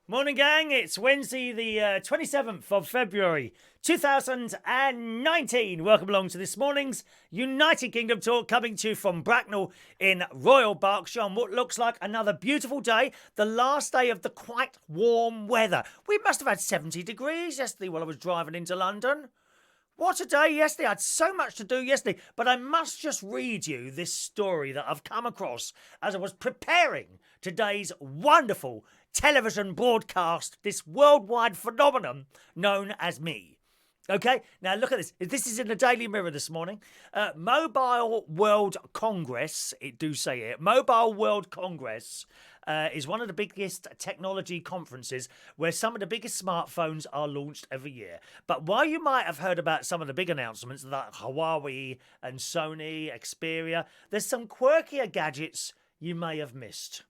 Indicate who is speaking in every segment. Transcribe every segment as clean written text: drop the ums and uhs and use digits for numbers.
Speaker 1: Morning, gang. It's Wednesday, the 27th of February, 2019. Welcome along to this morning's United Kingdom talk, coming to you from Bracknell in Royal Berkshire on what looks like another beautiful day, the last day of the quite warm weather. We must have had 70 degrees yesterday while I was driving into London. What a day yesterday. I had so much to do yesterday, but I must just read you this story that I've come across as I was preparing today's wonderful television broadcast, this worldwide phenomenon known as me. Okay, now look at this. This is in the Daily Mirror this morning. Mobile World Congress, it do say it, Mobile World Congress is one of the biggest technology conferences where some of the biggest smartphones are launched every year. But while you might have heard about some of the big announcements like Huawei and Sony, Xperia, there's some quirkier gadgets you may have missed.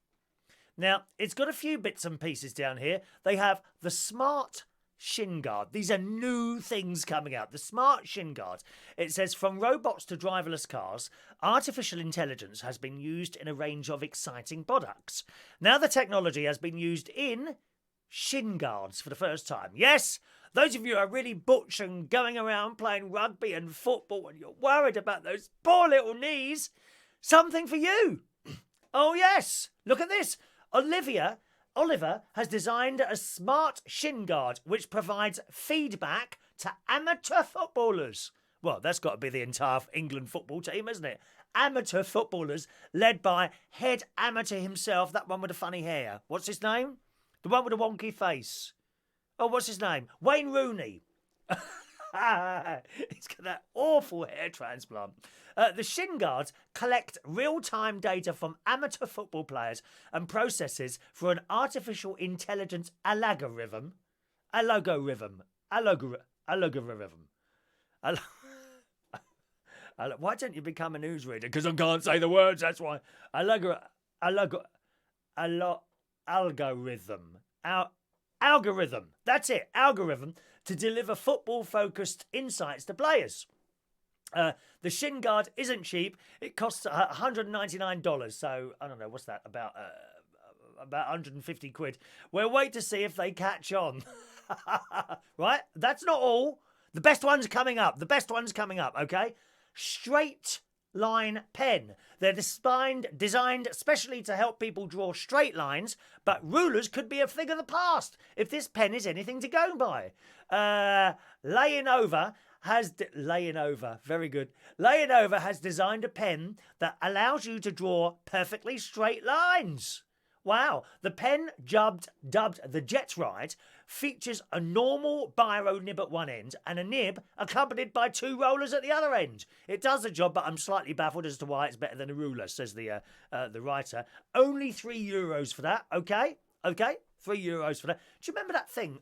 Speaker 1: Now, it's got a few bits and pieces down here. They have the smart shin guard. These are new things coming out. The smart shin guard. It says, from robots to driverless cars, artificial intelligence has been used in a range of exciting products. Now the technology has been used in shin guards for the first time. Yes, those of you who are really butch and going around playing rugby and football and you're worried about those poor little knees, something for you. Oh yes, look at this. Oliver has designed a smart shin guard which provides feedback to amateur footballers. Well, that's got to be the entire England football team, isn't it? Amateur footballers led by head amateur himself, that one with the funny hair. What's his name? The one with the wonky face. Oh, what's his name? Wayne Rooney. He's got that awful hair transplant. The shin guards collect real-time data from amateur football players and processes for an artificial intelligence algorithm. Why don't you become a newsreader? Because I can't say the words, that's why. Algorithm. That's it. Algorithm to deliver football-focused insights to players. The shin guard isn't cheap. It costs $199. So, I don't know, what's that? About 150 quid. We'll wait to see if they catch on. Right? That's not all. The best one's coming up. Okay? Straight line pen. They're designed especially to help people draw straight lines, but rulers could be a thing of the past if this pen is anything to go by. Laying over has designed a pen that allows you to draw perfectly straight lines. Wow, the pen dubbed the Jet Ride features a normal biro nib at one end and a nib accompanied by two rollers at the other end. It does the job, but I'm slightly baffled as to why it's better than a ruler, says the writer. Only €3 for that, okay? Okay, €3 for that. Do you remember that thing?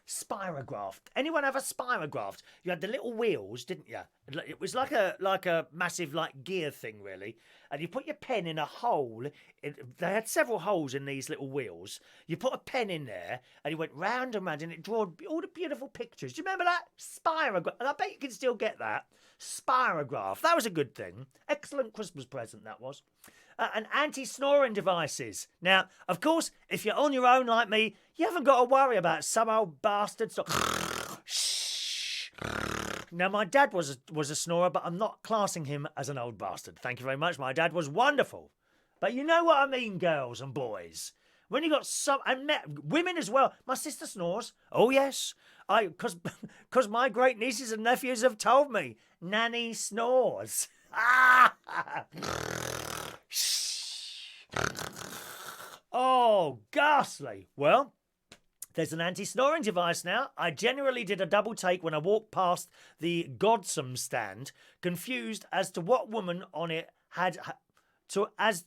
Speaker 1: Spirograph. Anyone have a Spirograph? You had the little wheels, didn't you? It was like a massive gear thing, really. And you put your pen in a hole. They had several holes in these little wheels. You put a pen in there, and you went round and round, and it drew all the beautiful pictures. Do you remember that? Spirograph. And I bet you can still get that. Spirograph. That was a good thing. Excellent Christmas present, that was. And anti-snoring devices. Now, of course, if you're on your own like me, you haven't got to worry about some old bastard. Shh. Now, my dad was a snorer, but I'm not classing him as an old bastard. Thank you very much. My dad was wonderful. But you know what I mean, girls and boys. When you got women as well. My sister snores. Oh, yes. Because my great nieces and nephews have told me. Nanny snores. Oh, ghastly. Well, there's an anti-snoring device now. I generally did a double take when I walked past the Godsome stand, confused as to what woman on it had as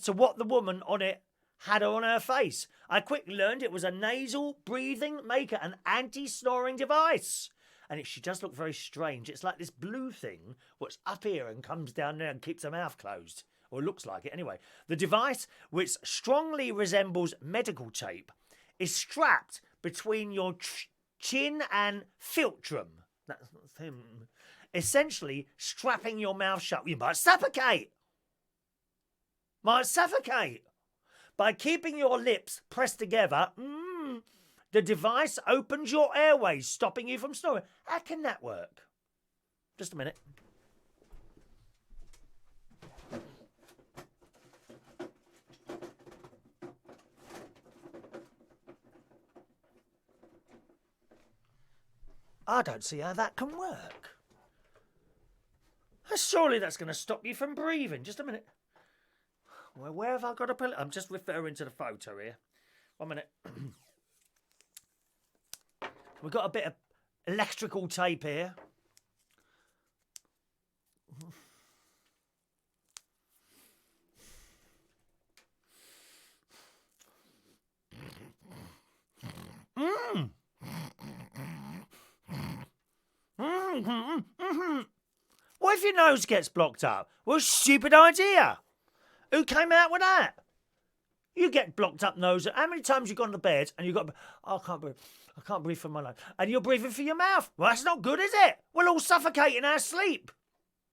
Speaker 1: to what the woman on it had on her face. I quickly learned it was a nasal breathing maker, an anti-snoring device. And she does look very strange. It's like this blue thing, what's up here and comes down there and keeps her mouth closed. Or looks like it anyway. The device, which strongly resembles medical tape, is strapped between your chin and philtrum. That's him. Essentially strapping your mouth shut. You might suffocate. By keeping your lips pressed together, the device opens your airways, stopping you from snoring. How can that work? Just a minute. I don't see how that can work. Surely that's going to stop you from breathing. Just a minute. Well, where have I got to put it? I'm just referring to the photo here. 1 minute. We've got a bit of electrical tape here. What if your nose gets blocked up? What a stupid idea. Who came out with that? You get blocked up nose. How many times you gone to bed and you got, oh, I can't breathe. I can't breathe from my nose. And you're breathing through your mouth. Well, that's not good, is it? We'll all suffocate in our sleep.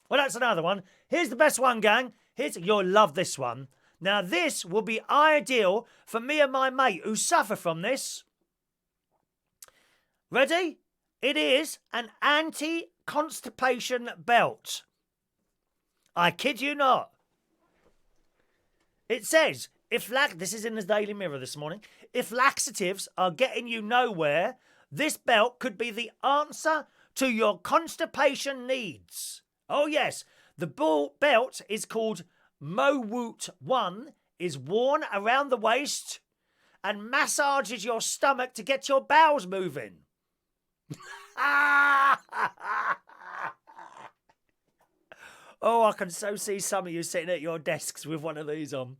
Speaker 1: Well, that's another one. Here's the best one, gang. You'll love this one. Now, this will be ideal for me and my mate who suffer from this. Ready? It is an anti-constipation belt. I kid you not. It says, this is in the Daily Mirror this morning, if laxatives are getting you nowhere, this belt could be the answer to your constipation needs. Oh yes, the belt is called woes 1, is worn around the waist and massages your stomach to get your bowels moving. Oh, I can so see some of you sitting at your desks with one of these on.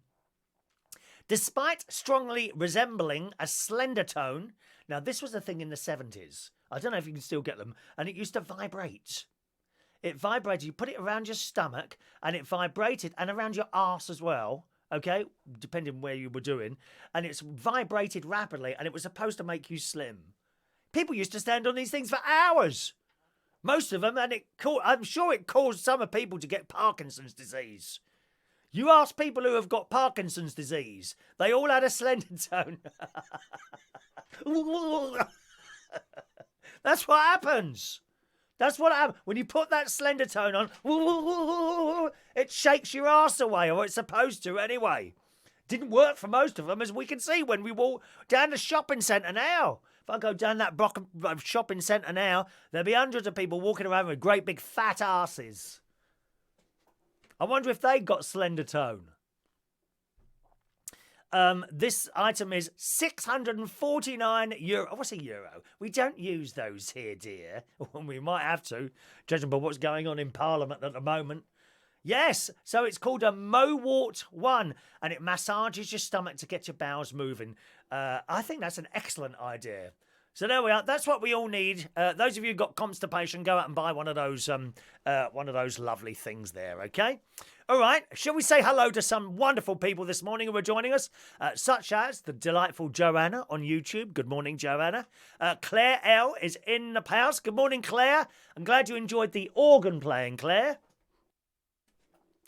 Speaker 1: Despite strongly resembling a slender tone, now this was a thing in the 70s. I don't know if you can still get them. And it used to vibrate. It vibrated. You put it around your stomach and it vibrated and around your arse as well. Okay, depending where you were doing. And it's vibrated rapidly and it was supposed to make you slim. People used to stand on these things for hours. Most of them, and I'm sure it caused some people to get Parkinson's disease. You ask people who have got Parkinson's disease, they all had a slender tone. That's what happens. That's what happens. When you put that slender tone on, it shakes your arse away, or it's supposed to anyway. Didn't work for most of them, as we can see when we walk down the shopping centre now. If I go down that shopping centre now, there'll be hundreds of people walking around with great big fat asses. I wonder if they got slender tone. This item is €649. What's a euro? We don't use those here, dear. We might have to, judging by what's going on in Parliament at the moment. Yes, so it's called a woes 1, and it massages your stomach to get your bowels moving. I think that's an excellent idea. So there we are. That's what we all need. Those of you who've got constipation, go out and buy one of those lovely things there, okay? All right, shall we say hello to some wonderful people this morning who are joining us, such as the delightful Joanna on YouTube. Good morning, Joanna. Claire L is in the house. Good morning, Claire. I'm glad you enjoyed the organ playing, Claire.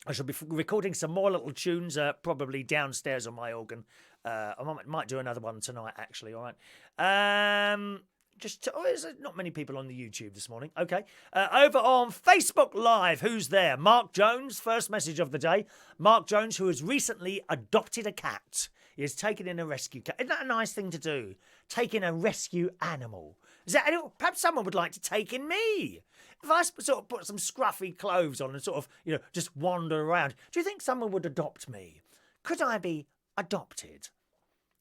Speaker 1: I shall be recording some more little tunes, probably downstairs on my organ. I might do another one tonight, actually, all right? There's not many people on the YouTube this morning. Okay. Over on Facebook Live, who's there? Mark Jones, first message of the day. Mark Jones, who has recently adopted a cat. He has taken in a rescue cat. Isn't that a nice thing to do? Take in a rescue animal. Perhaps someone would like to take in me. If I sort of put some scruffy clothes on and sort of, just wander around, do you think someone would adopt me? Could I be adopted?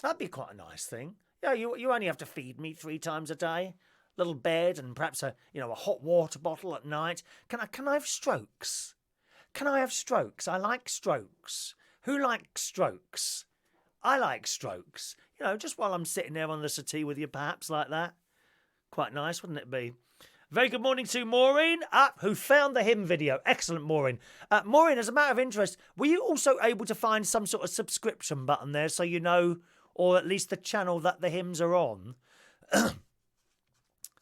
Speaker 1: That'd be quite a nice thing. Yeah, you only have to feed me 3 times a day. Little bed and perhaps a hot water bottle at night. Can I have strokes? Can I have strokes? I like strokes. Who likes strokes? I like strokes. Just while I'm sitting there on the settee with you, perhaps like that. Quite nice, wouldn't it be? Very good morning to Maureen, who found the hymn video. Excellent, Maureen. Maureen, as a matter of interest, were you also able to find some sort of subscription button there so you know, or at least the channel that the hymns are on?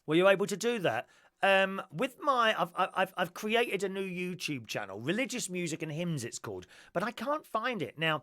Speaker 1: Were you able to do that? I've created a new YouTube channel, Religious Music and Hymns it's called, but I can't find it. Now,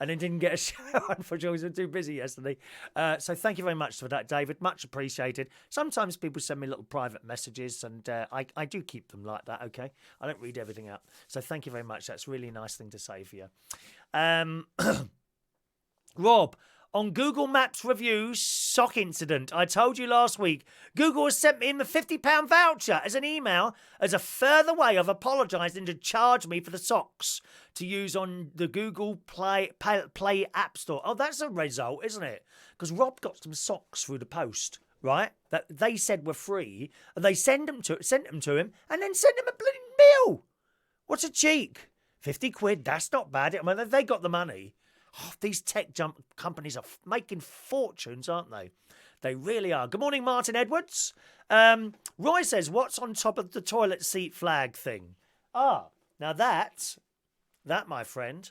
Speaker 1: and then didn't get a show. Unfortunately, I was too busy yesterday. So thank you very much for that, David. Much appreciated. Sometimes people send me little private messages, and I do keep them like that, okay? I don't read everything out. So thank you very much. That's a really nice thing to say for you. Rob, on Google Maps reviews sock incident, I told you last week, Google has sent me in the £50 voucher as an email as a further way of apologising to charge me for the socks to use on the Google Play App Store. Oh, that's a result, isn't it? Because Rob got some socks through the post, right? That they said were free, and they sent them to him, and then sent him a bloody bill. What's a cheek? 50 quid, that's not bad. I mean, they got the money. Oh, these tech companies are making fortunes, aren't they? They really are. Good morning, Martin Edwards. Roy says, what's on top of the toilet seat flag thing? Ah, now that, my friend,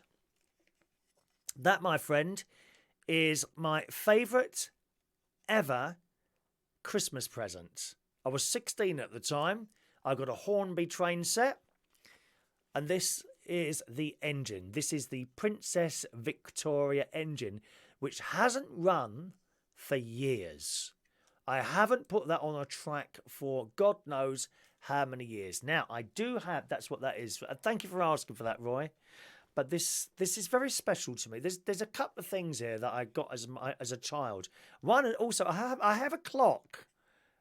Speaker 1: is my favourite ever Christmas present. I was 16 at the time. I got a Hornby train set, and this is the engine. This is the Princess Victoria engine, which hasn't run for years. I haven't put that on a track for God knows how many years. Now, I do have, that's what that is. Thank you for asking for that, Roy. But this is very special to me. There's a couple of things here that I got as a child. One, also, I have a clock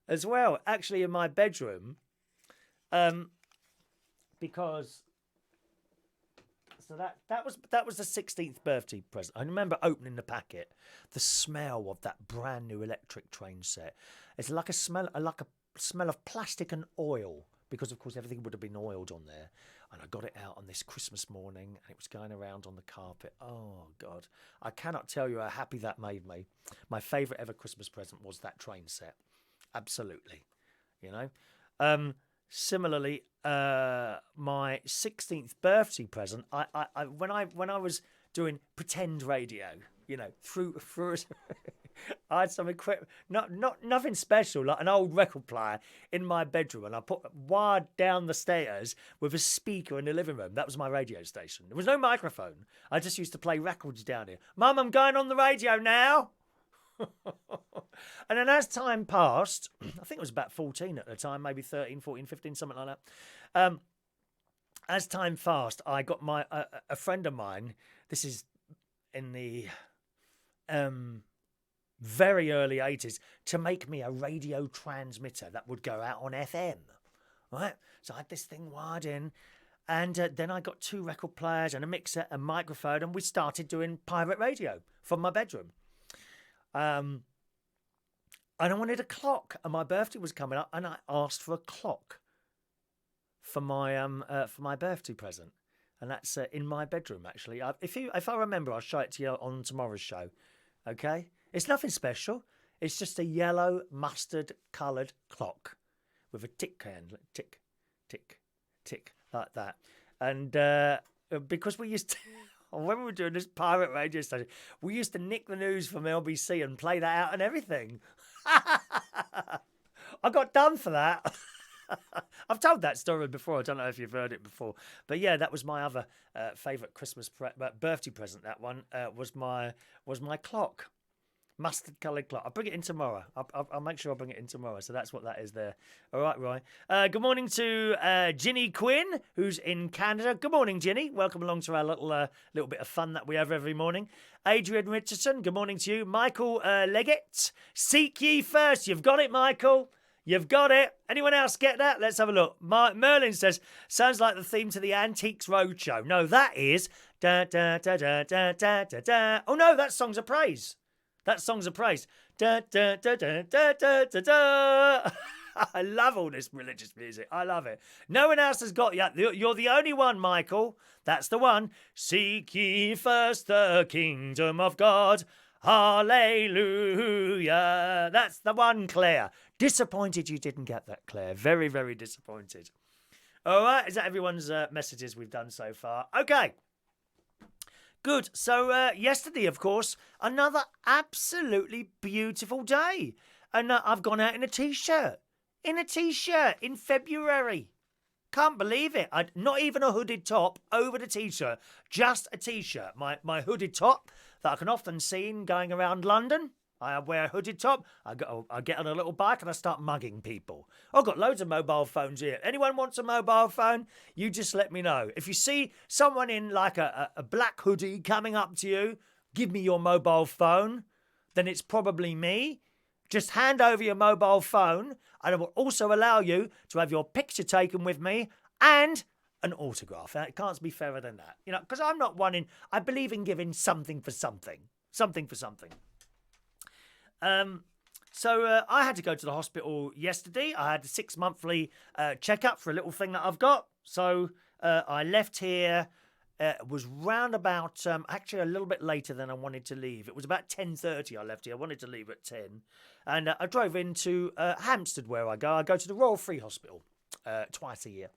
Speaker 1: as well, actually, in my bedroom. Because... So that was the 16th birthday present. I remember opening the packet, the smell of that brand new electric train set. It's like a smell of plastic and oil, because of course everything would have been oiled on there. And I got it out on this Christmas morning, and it was going around on the carpet. Oh God, I cannot tell you how happy that made me. My favourite ever Christmas present was that train set. Absolutely, you know. Similarly, my 16th birthday present, when I was doing pretend radio, you know, through I had some equipment, nothing special, like an old record player in my bedroom, and I wired down the stairs with a speaker in the living room. That was my radio station. There was no microphone. I just used to play records down here. Mum, I'm going on the radio now. And then as time passed, I think it was about 14 at the time, maybe 13, 14, 15, something like that. As time passed, I got a friend of mine, this is in the very early 80s, to make me a radio transmitter that would go out on FM, right? So I had this thing wired in, and then I got 2 record players and a mixer, a microphone, and we started doing pirate radio from my bedroom. And I wanted a clock, and my birthday was coming up, and I asked for a clock for my birthday present, and that's in my bedroom actually. If I remember, I'll show it to you on tomorrow's show. Okay, it's nothing special. It's just a yellow mustard coloured clock with a tick hand, tick, tick, tick, like that. And because we used to. When we were doing this pirate radio station, we used to nick the news from LBC and play that out and everything. I got done for that. I've told that story before. I don't know if you've heard it before. But yeah, that was my other favourite Christmas birthday present. That one was my clock. Mustard coloured clock. I'll bring it in tomorrow. I'll make sure I bring it in tomorrow. So that's what that is there. All right, Roy. Good morning to Ginny Quinn, who's in Canada. Good morning, Ginny. Welcome along to our little bit of fun that we have every morning. Adrian Richardson, good morning to you. Michael Leggett, seek ye first. You've got it, Michael. You've got it. Anyone else get that? Let's have a look. Merlin says, sounds like the theme to the Antiques Roadshow. No, that is da da da da da da da da. Oh no, that song's a praise. That song's a praise. Da, da, da, da, da, da, da, da. I love all this religious music. I love it. No one else has got yet. You're the only one, Michael. That's the one. Seek ye first the kingdom of God. Hallelujah. That's the one, Claire. Disappointed you didn't get that, Claire. Very, very disappointed. All right. Is that everyone's messages we've done so far? Okay. Good. So yesterday, of course, another absolutely beautiful day. And I've gone out in a T-shirt. In February. Can't believe it. Not even a hooded top over the t-shirt, just a t-shirt. My hooded top that I can often see going around London. I wear a hooded top. I get on a little bike and I start mugging people. I've got loads of mobile phones here. Anyone wants a mobile phone? You just let me know. If you see someone in like a black hoodie coming up to you, give me your mobile phone, then it's probably me. Just hand over your mobile phone and I will also allow you to have your picture taken with me and an autograph. It can't be fairer than that. You know, because I'm not one in... I believe in giving something for something. Something for something. So I had to go to the hospital yesterday. I had a 6-monthly checkup for a little thing that I've got. So I left here... It was round about, actually a little bit later than I wanted to leave. It was about 10:30 I left here. I wanted to leave at 10. And I drove into Hampstead where I go. I go to the Royal Free Hospital twice a year.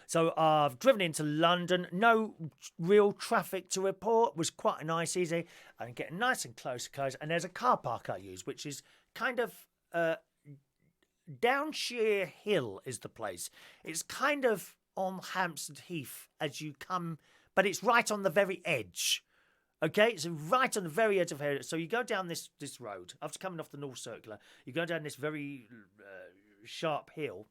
Speaker 1: So I've driven into London. No real traffic to report. It was quite nice, easy. And getting nice and close. And there's a car park I use, which is kind of Downshire Hill is the place. It's kind of on Hampstead Heath as you come, but it's right on the very edge. Okay, it's right on the very edge of here. So you go down this road after coming off the North Circular. You go down this very sharp hill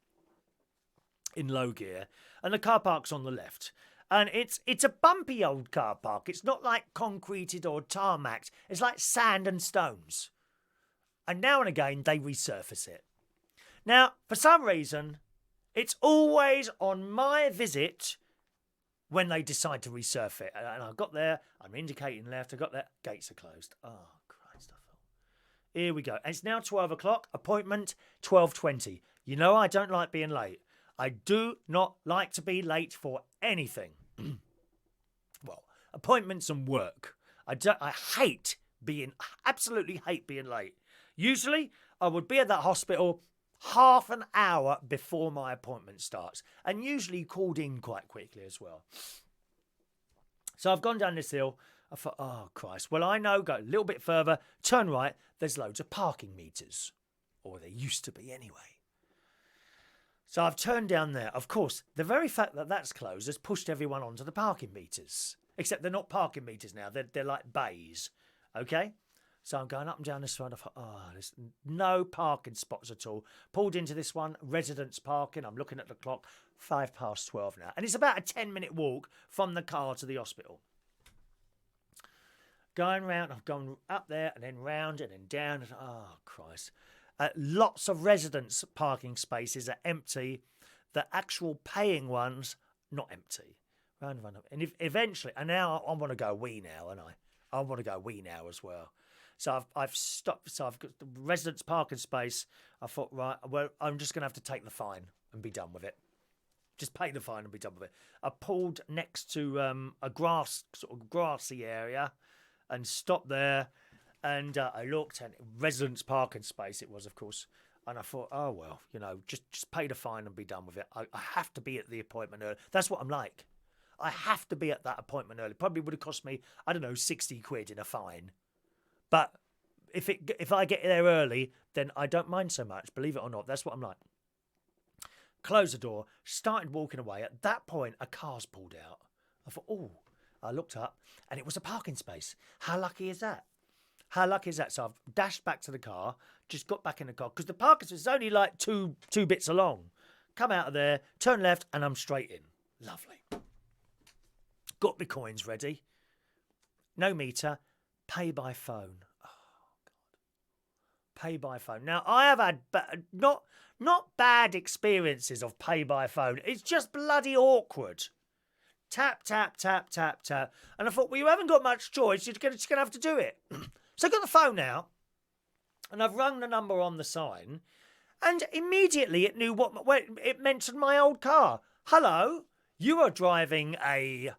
Speaker 1: in low gear, and the car park's on the left. And it's a bumpy old car park. It's not like concreted or tarmacked. It's like sand and stones. And now and again they resurface it. Now, for some reason, it's always on my visit when they decide to resurface it. And I got there, I'm indicating left, I got there, gates are closed. Oh, Christ, I fell. Here we go. And it's now 12 o'clock, appointment 12:20. You know I don't like being late. I do not like to be late for anything. Well, appointments and work. I absolutely hate being late. Usually, I would be at that hospital half an hour before my appointment starts, and usually called in quite quickly as well. So I've gone down this hill. I thought, oh Christ, well I know, go a little bit further, turn right, there's loads of parking meters, or there used to be anyway. So I've turned down there. Of course, the very fact that that's closed has pushed everyone onto the parking meters, except they're not parking meters now, they're like bays. Okay, so I'm going up and down this road. I thought, there's no parking spots at all. Pulled into this one, residence parking. I'm looking at the clock, 12:05 now. And it's about a 10-minute walk from the car to the hospital. Going round, I've gone up there and then round and then down. And, oh, Christ. Lots of residence parking spaces are empty. The actual paying ones, not empty. Round. And eventually, and now I want to go wee now, and I want to go wee now as well. So I've stopped. So I've got the residence parking space. I thought, right, well, I'm just going to have to take the fine and be done with it. Just pay the fine and be done with it. I pulled next to a grassy area and stopped there. And I looked at residence parking space. It was, of course. And I thought, oh, well, you know, just pay the fine and be done with it. I have to be at the appointment early. That's what I'm like. I have to be at that appointment early. Probably would have cost me, I don't know, 60 quid in a fine. But if I get there early, then I don't mind so much. Believe it or not, that's what I'm like. Closed the door, started walking away. At that point, a car's pulled out. I thought, oh, I looked up and it was a parking space. How lucky is that? How lucky is that? So I've dashed back to the car, just got back in the car because the parking space is only like two bits along. Come out of there, turn left, and I'm straight in. Lovely. Got my coins ready. No meter. Pay by phone. Oh, God. Pay by phone. Now, I have had not bad experiences of pay by phone. It's just bloody awkward. Tap, tap, tap, tap, tap. And I thought, well, you haven't got much choice. You're just going to have to do it. So I got the phone out, and I've rung the number on the sign, and immediately it knew it mentioned my old car. Hello, you are driving a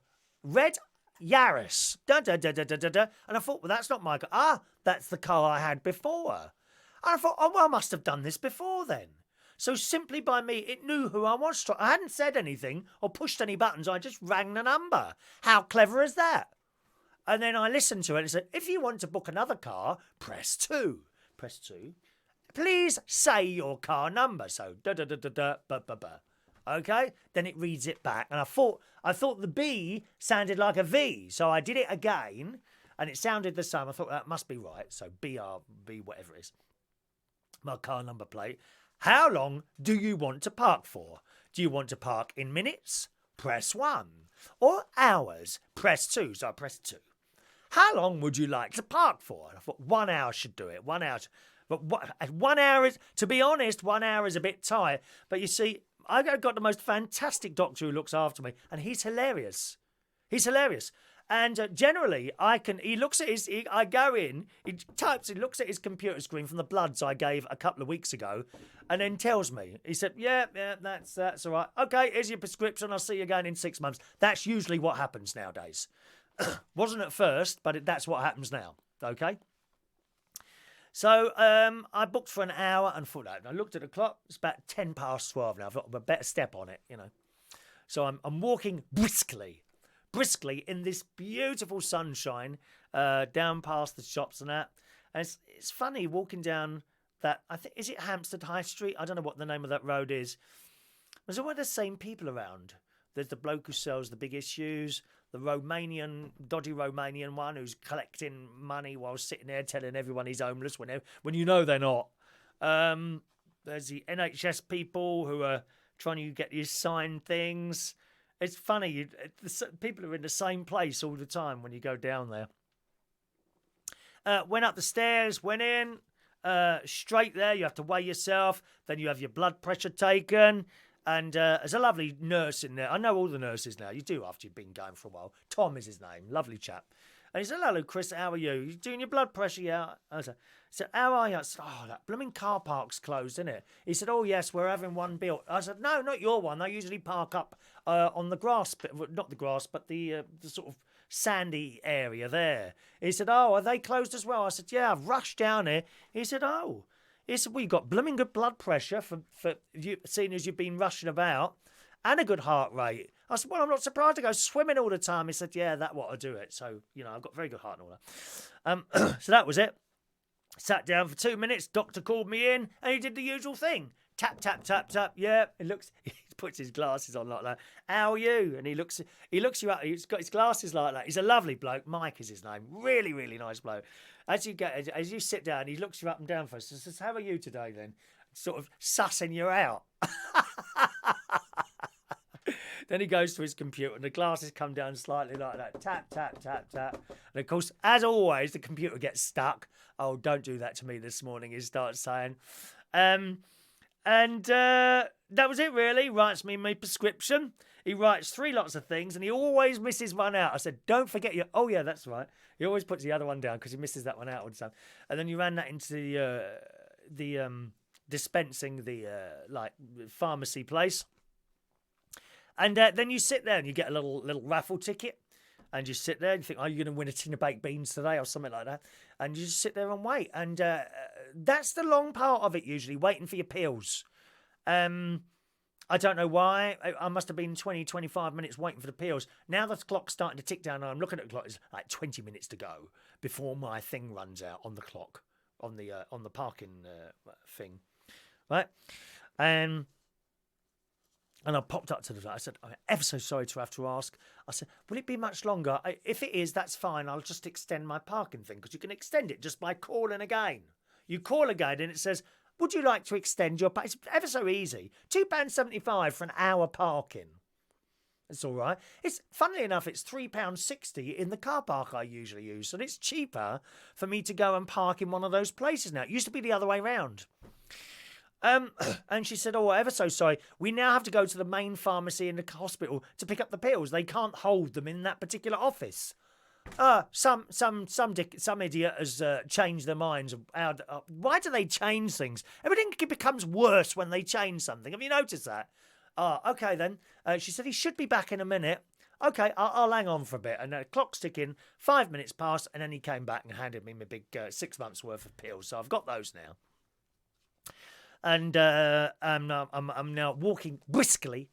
Speaker 1: red Yaris. Da, da, da, da, da, da, da. And I thought, well, that's not my car. Ah, that's the car I had before. And I thought, oh, well, I must have done this before then. So simply by me, it knew who I was. I hadn't said anything or pushed any buttons. I just rang the number. How clever is that? And then I listened to it and said, if you want to book another car, press 2. Press 2. Please say your car number. So, da-da-da-da-da, ba-ba-ba. Okay, then it reads it back, and I thought the B sounded like a V, so I did it again, and it sounded the same. I thought that must be right. So BRB, whatever it is, my car number plate. How long do you want to park for? Do you want to park in minutes? Press 1. Or hours? Press 2. So I pressed 2. How long would you like to park for? And I thought 1 hour should do it. 1 hour. But 1 hour is, to be honest, 1 hour is a bit tight. But you see, I got the most fantastic doctor who looks after me, and he's hilarious. He's hilarious. And generally, he looks at I go in, he looks at his computer screen from the bloods I gave a couple of weeks ago, and then tells me, he said, yeah, that's all right. Okay, here's your prescription. I'll see you again in 6 months. That's usually what happens nowadays. Wasn't at first, but that's what happens now. Okay. So I booked for an hour and thought, I looked at the clock. It's about 12:10 now. I thought I better step on it, you know. So I'm walking briskly in this beautiful sunshine down past the shops and that. And it's funny walking down that, I think, is it Hampstead High Street? I don't know what the name of that road is. There's always the same people around. There's the bloke who sells the big issues, the dodgy Romanian one who's collecting money while sitting there telling everyone he's homeless when you know they're not. There's the NHS people who are trying to get you signed things. It's funny, people are in the same place all the time when you go down there. Went up the stairs, went in, straight there, you have to weigh yourself, then you have your blood pressure taken, and there's a lovely nurse in there. I know all the nurses now, you do after you've been going for a while. Tom is his name, lovely chap. And he said, hello, Chris, how are you? You doing your blood pressure? Yeah. I said, how are you? I said, that blooming car park's closed, isn't it? He said, oh, yes, we're having one built. I said, no, not your one. They usually park up on the grass, not the grass, but the sort of sandy area there. He said, oh, are they closed as well? I said, yeah, I've rushed down here. He said, oh. He said, well, you've got blooming good blood pressure for you, seeing as you've been rushing about, and a good heart rate. I said, well, I'm not surprised. I go swimming all the time. He said, yeah, that what I do it. So, I've got very good heart and all that. So that was it. Sat down for 2 minutes. Doctor called me in, and he did the usual thing. Tap, tap, tap, tap. Yeah, he puts his glasses on like that. How are you? And he looks you up. He's got his glasses like that. He's a lovely bloke. Mike is his name. Really, really nice bloke. As you sit down, he looks you up and down first. He says, how are you today then? Sort of sussing you out. Then he goes to his computer and the glasses come down slightly like that. Tap, tap, tap, tap. And of course, as always, the computer gets stuck. Oh, don't do that to me this morning, he starts saying. That was it really. Writes me my prescription. He writes 3 lots of things and he always misses one out. I said, don't forget your... Oh, yeah, that's right. He always puts the other one down because he misses that one out all the time. And then you ran that into the dispensing, the pharmacy place. And then you sit there and you get a little raffle ticket. And you sit there and you think, you're going to win a tin of baked beans today or something like that. And you just sit there and wait. And that's the long part of it usually, waiting for your pills. I don't know why. I must have been 20, 25 minutes waiting for the pills. Now the clock's starting to tick down and I'm looking at the clock. It's like 20 minutes to go before my thing runs out on the clock, on the parking thing. Right? And I popped up to the I said, I'm ever so sorry to have to ask. I said, will it be much longer? If it is, that's fine. I'll just extend my parking thing because you can extend it just by calling again. You call again and it says, would you like to extend your parking? It's ever so easy. £2.75 for an hour parking. It's all right. It's funnily enough, it's £3.60 in the car park I usually use. And it's cheaper for me to go and park in one of those places now. It used to be the other way round. And she said, oh, ever so sorry. We now have to go to the main pharmacy in the hospital to pick up the pills. They can't hold them in that particular office. Some idiot has changed their minds. Why do they change things? Everything becomes worse when they change something. Have you noticed that? Okay then. She said he should be back in a minute. Okay, I'll hang on for a bit. And the clock's ticking. 5 minutes passed, and then he came back and handed me my big 6 months worth of pills. So I've got those now. And I'm now walking briskly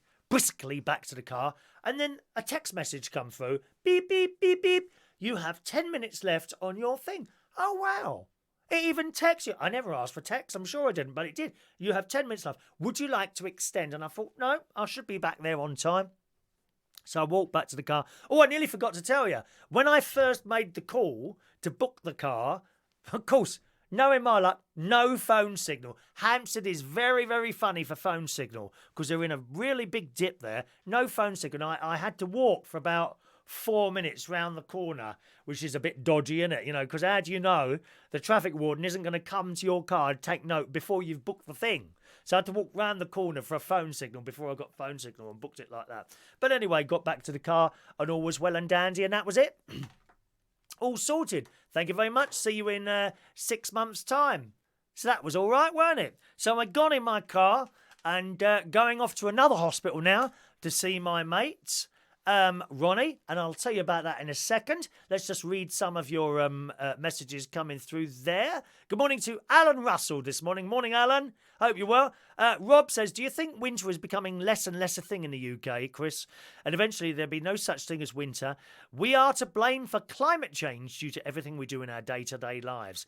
Speaker 1: back to the car. And then a text message come through. Beep, beep, beep, beep. You have 10 minutes left on your thing. Oh, wow. It even texts you. I never asked for text. I'm sure I didn't, but it did. You have 10 minutes left. Would you like to extend? And I thought, no, I should be back there on time. So I walked back to the car. Oh, I nearly forgot to tell you. When I first made the call to book the car, of course, knowing my luck, no phone signal. Hampstead is very, very funny for phone signal because they're in a really big dip there. No phone signal. I had to walk for about 4 minutes round the corner, which is a bit dodgy, isn't it? You know, because how do you know the traffic warden isn't going to come to your car and take note before you've booked the thing? So I had to walk round the corner for a phone signal before I got phone signal and booked it like that. But anyway, got back to the car and all was well and dandy, and that was it. All sorted. Thank you very much. See you in 6 months' time. So that was all right, weren't it? So I got in my car and going off to another hospital now to see my mates. Ronnie, and I'll tell you about that in a second. Let's just read some of your messages coming through there. Good morning to Alan Russell this morning. Morning, Alan. Hope you're well. Rob says, do you think winter is becoming less and less a thing in the UK, Chris? And eventually there'll be no such thing as winter. We are to blame for climate change due to everything we do in our day-to-day lives.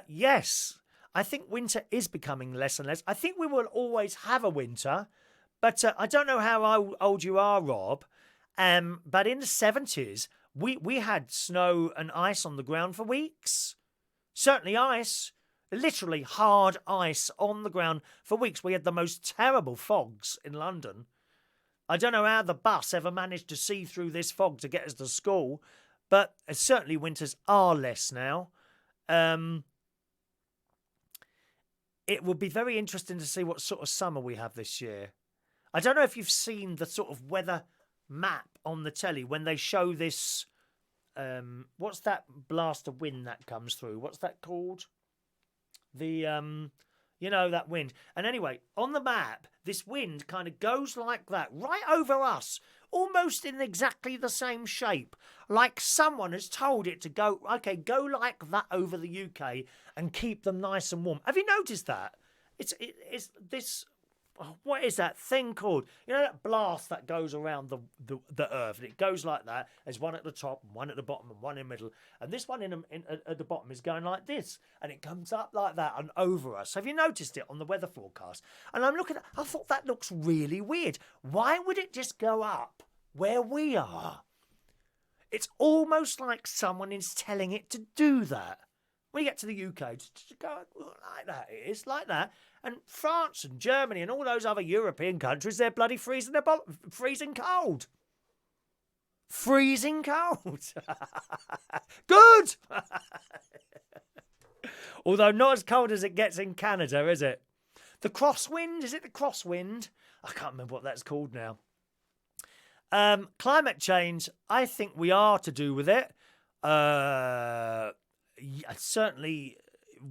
Speaker 1: Yes, I think winter is becoming less and less. I think we will always have a winter, but I don't know how old you are, Rob. But in the 70s, we had snow and ice on the ground for weeks. Certainly ice, literally hard ice on the ground for weeks. We had the most terrible fogs in London. I don't know how the bus ever managed to see through this fog to get us to school, but certainly winters are less now. It will be very interesting to see what sort of summer we have this year. I don't know if you've seen the sort of weather map on the telly when they show this what's that blast of wind that comes through, what's that called, the you know, that wind. And anyway, on the map this wind kind of goes like that right over us, almost in exactly the same shape, like someone has told it to go like that over the UK and keep them nice and warm. Have you noticed that? It's this, what is that thing called? You know, that blast that goes around the earth, and it goes like that. There's one at the top and one at the bottom and one in the middle, and this one at the bottom is going like this, and it comes up like that and over us. Have you noticed it on the weather forecast? And I'm looking at, I thought that looks really weird. Why would it just go up where we are? It's almost like someone is telling it to do that. When you get to the UK, just go like that. It is like that. And France and Germany and all those other European countries, they're bloody freezing cold. Freezing cold. Good. Although not as cold as it gets in Canada, is it? The crosswind? Is it the crosswind? I can't remember what that's called now. Climate change, I think we are to do with it. Certainly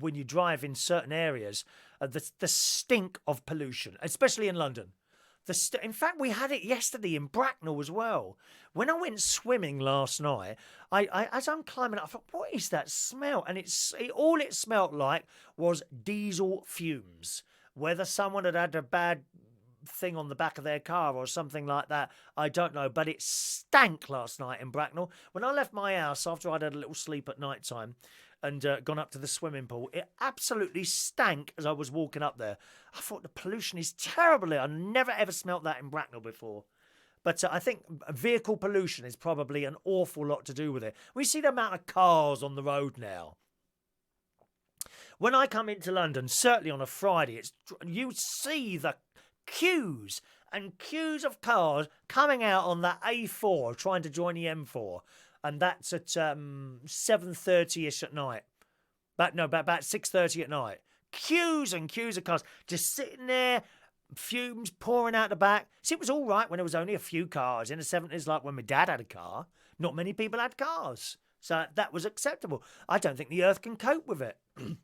Speaker 1: when you drive in certain areas, the stink of pollution, especially in London. In fact, we had it yesterday in Bracknell as well. When I went swimming last night, as I'm climbing up, I thought, what is that smell? And all it smelled like was diesel fumes. Whether someone had a bad thing on the back of their car or something like that, I don't know, but it stank last night in Bracknell. When I left my house after I'd had a little sleep at night time and gone up to the swimming pool, it absolutely stank as I was walking up there. I thought the pollution is terrible. I never ever smelt that in Bracknell before. But I think vehicle pollution is probably an awful lot to do with it. We see the amount of cars on the road now. When I come into London, certainly on a Friday, you see the queues and queues of cars coming out on that A4 trying to join the M4, and that's at 7:30ish at night. About 6:30 at night. Queues and queues of cars just sitting there, fumes pouring out the back. See, it was all right when there was only a few cars in the 70s, like when my dad had a car. Not many people had cars, so that was acceptable. I don't think the earth can cope with it.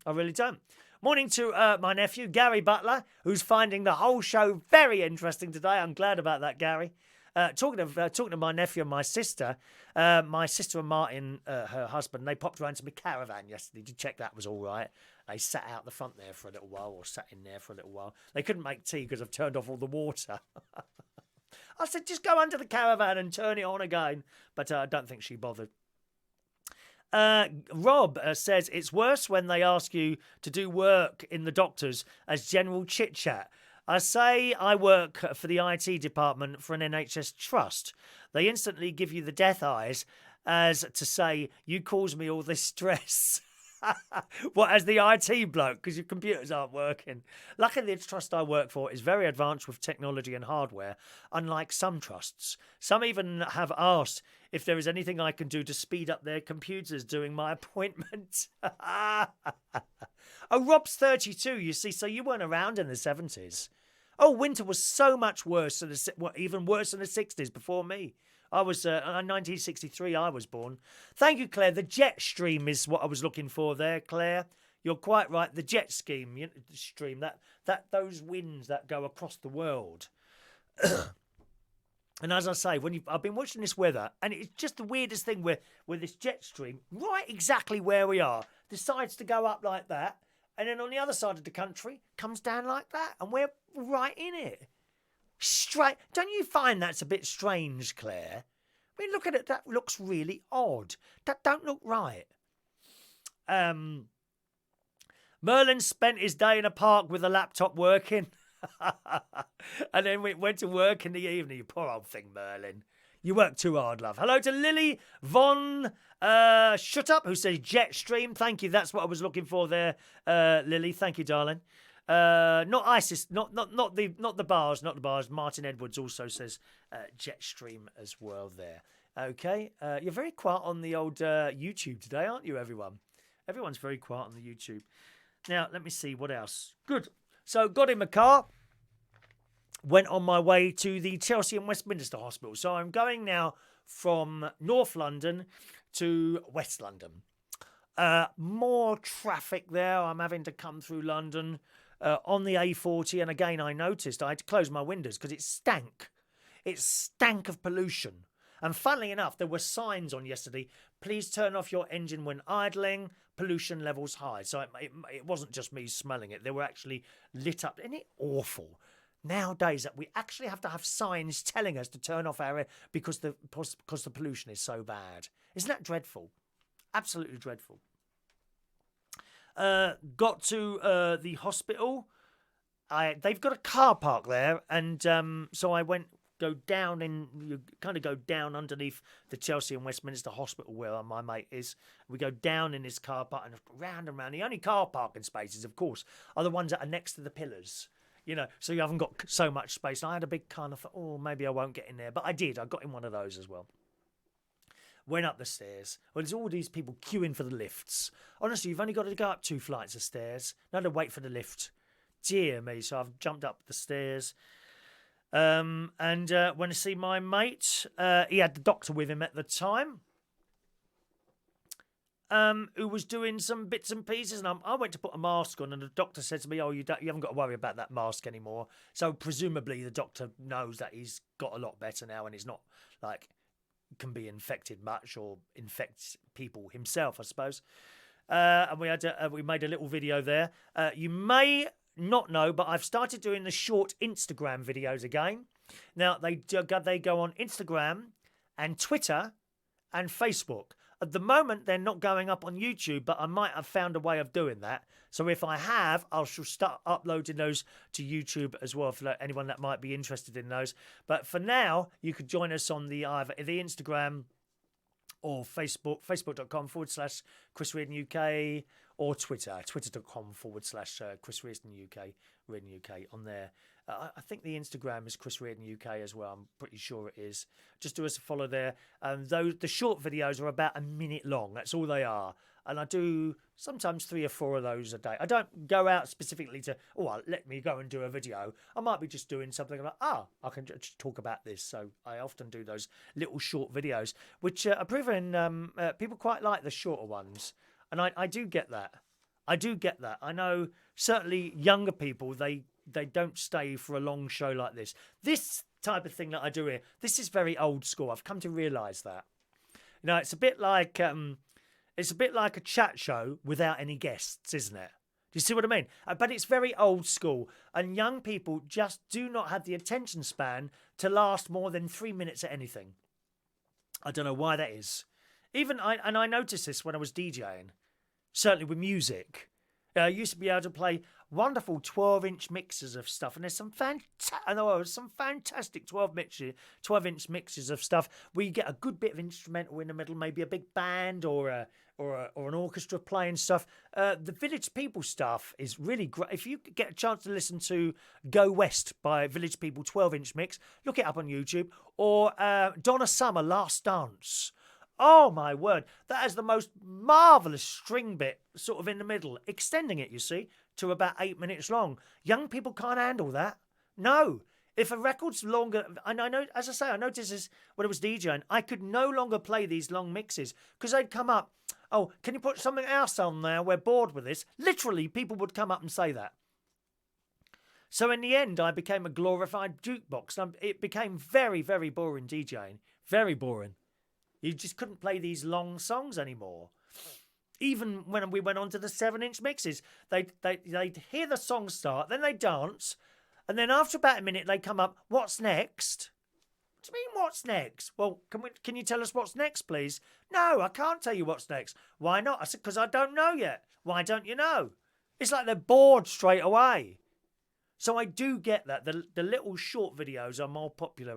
Speaker 1: I really don't. Morning to my nephew, Gary Butler, who's finding the whole show very interesting today. I'm glad about that, Gary. Talking to my nephew and my sister and Martin, her husband, they popped around to my caravan yesterday to check that was all right. They sat out the front there for a little while, or sat in there for a little while. They couldn't make tea because I've turned off all the water. I said, just go under the caravan and turn it on again. But I don't think she bothered. Rob says it's worse when they ask you to do work in the doctors as general chit chat. I say I work for the IT department for an NHS trust. They instantly give you the death eyes as to say, you cause me all this stress. What, as the IT bloke, because your computers aren't working. Luckily, the trust I work for is very advanced with technology and hardware, unlike some trusts. Some even have asked if there is anything I can do to speed up their computers during my appointment. Oh, Rob's 32, you see, so you weren't around in the 70s. Oh, winter was so much worse, even worse than the 60s before me. I was, 1963 I was born. Thank you, Claire. The jet stream is what I was looking for there, Claire. You're quite right. The jet stream, those winds that go across the world. And as I say, I've been watching this weather, and it's just the weirdest thing where this jet stream, right exactly where we are, decides to go up like that, and then on the other side of the country, comes down like that, and we're right in it. Don't you find that's a bit strange, Claire? I mean, look at it. That looks really odd. That don't look right. Merlin spent his day in a park with a laptop working. And then we went to work in the evening. You poor old thing, Merlin. You work too hard, love. Hello to Lily Von Shut Up, who says jet stream. Thank you. That's what I was looking for there, Lily. Thank you, darling. Not ISIS, not the bars. Martin Edwards also says Jetstream as well there. Okay, you're very quiet on the old YouTube today, aren't you, everyone? Everyone's very quiet on the YouTube. Now, let me see what else. Good. So, got in my car, went on my way to the Chelsea and Westminster Hospital. So, I'm going now from North London to West London. More traffic there. I'm having to come through London. On the A40, and again I noticed I had to close my windows because it stank. It stank of pollution. And funnily enough, there were signs on yesterday, please turn off your engine when idling, pollution levels high. So it wasn't just me smelling it, they were actually lit up. Isn't it awful nowadays that we actually have to have signs telling us to turn off our air because the pollution is so bad? Isn't that dreadful? Absolutely dreadful. Got to the hospital. They've got a car park there, and so I go down underneath the Chelsea and Westminster Hospital where my mate is. We go down in this car park and round and round. The only car parking spaces, of course, are the ones that are next to the pillars. You know, so you haven't got so much space. And I had a big kind of thought, oh, maybe I won't get in there, but I did. I got in one of those as well. Went up the stairs. Well, there's all these people queuing for the lifts. Honestly, you've only got to go up 2 flights of stairs. No to wait for the lift. Dear me. So I've jumped up the stairs. And went to see my mate. He had the doctor with him at the time. Who was doing some bits and pieces. And I went to put a mask on, and the doctor said to me, oh, you haven't got to worry about that mask anymore. So presumably the doctor knows that he's got a lot better now, and he's not like can be infected much or infects people himself, I suppose. And we made a little video there. You may not know, but I've started doing the short Instagram videos again. Now, they go on Instagram and Twitter and Facebook. At the moment, they're not going up on YouTube, but I might have found a way of doing that. So if I have, I shall start uploading those to YouTube as well for anyone that might be interested in those. But for now, you could join us on either the Instagram or Facebook, facebook.com/Chris Reardon UK, or Twitter, twitter.com/Chris Reardon UK, Reardon UK on there. I think the Instagram is Chris Reardon UK as well. I'm pretty sure it is. Just do us a follow there. The short videos are about a minute long. That's all they are. And I do sometimes 3 or 4 of those a day. I don't go out specifically to, let me go and do a video. I might be just doing something like, I can just talk about this. So I often do those little short videos, which are proving people quite like the shorter ones. And I do get that. I know certainly younger people, they don't stay for a long show like this. This type of thing that I do here, this is very old school. I've come to realise that. You know, it's a bit like a chat show without any guests, isn't it? Do you see what I mean? But it's very old school, and young people just do not have the attention span to last more than 3 minutes at anything. I don't know why that is. I noticed this when I was DJing, certainly with music. I used to be able to play wonderful 12-inch mixes of stuff, and there's some fantastic 12-inch mixes of stuff where you get a good bit of instrumental in the middle, maybe a big band or an orchestra playing stuff. The Village People stuff is really great. If you get a chance to listen to Go West by Village People 12-inch mix, look it up on YouTube, or Donna Summer Last Dance. Oh my word, that has the most marvellous string bit sort of in the middle, extending it, you see, to about 8 minutes long. Young people can't handle that. No. If a record's longer, and I know, as I say, I noticed this when I was DJing, I could no longer play these long mixes because they'd come up, oh, can you put something else on there? We're bored with this. Literally, people would come up and say that. So in the end, I became a glorified jukebox. It became very, very boring DJing. Very boring. You just couldn't play these long songs anymore. Even when we went on to the 7-inch mixes, they'd hear the song start, then they'd dance, and then after about a minute, they'd come up, what's next? What do you mean, what's next? Well, can you tell us what's next, please? No, I can't tell you what's next. Why not? I said, because I don't know yet. Why don't you know? It's like they're bored straight away. So I do get that. The little short videos are more popular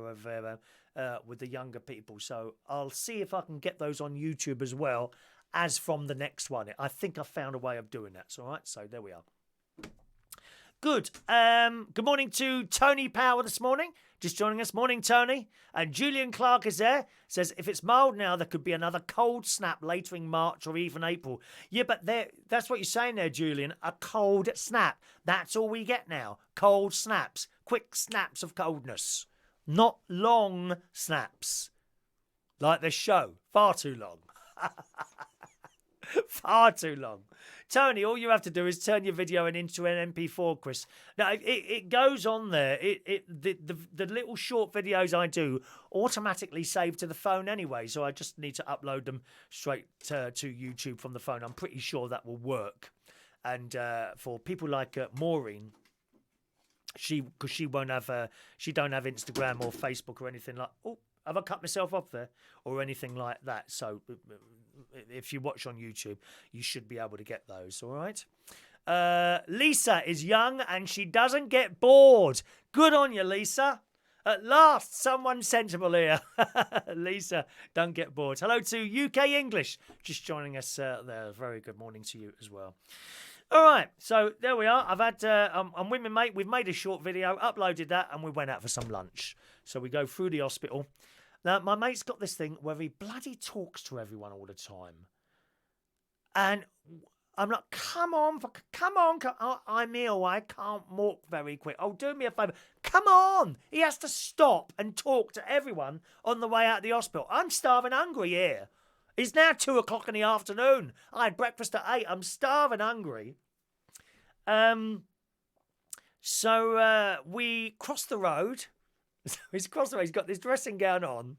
Speaker 1: with the younger people. So I'll see if I can get those on YouTube as well as from the next one. I think I found a way of doing that. All right, so there we are. Good. Good morning to Tony Power this morning. Just joining us. Morning, Tony. And Julian Clark is there. Says, if it's mild now, there could be another cold snap later in March or even April. Yeah, but that's what you're saying there, Julian. A cold snap. That's all we get now. Cold snaps. Quick snaps of coldness. Not long snaps. Like this show. Far too long. Far too long. Tony, all you have to do is turn your video into an MP4, Chris. Now, it goes on there. The little short videos I do automatically save to the phone anyway, so I just need to upload them straight to YouTube from the phone. I'm pretty sure that will work. And for people like Maureen, she don't have Instagram or Facebook or anything like. Oh, have I cut myself off there or anything like that? So if you watch on YouTube, you should be able to get those. All right. Lisa is young and she doesn't get bored. Good on you, Lisa. At last, someone sensible here. Lisa, don't get bored. Hello to UK English, just joining us there. Very good morning to you as well. All right, so there we are. I'm with my mate. We've made a short video, uploaded that, and we went out for some lunch. So we go through the hospital. Now, my mate's got this thing where he bloody talks to everyone all the time. And I'm like, come on, I'm ill, I can't walk very quick. Oh, do me a favour. Come on! He has to stop and talk to everyone on the way out of the hospital. I'm starving hungry here. It's now 2 o'clock in the afternoon. I had breakfast at 8. I'm starving hungry. So we crossed the road. He's crossed the road. He's got this dressing gown on.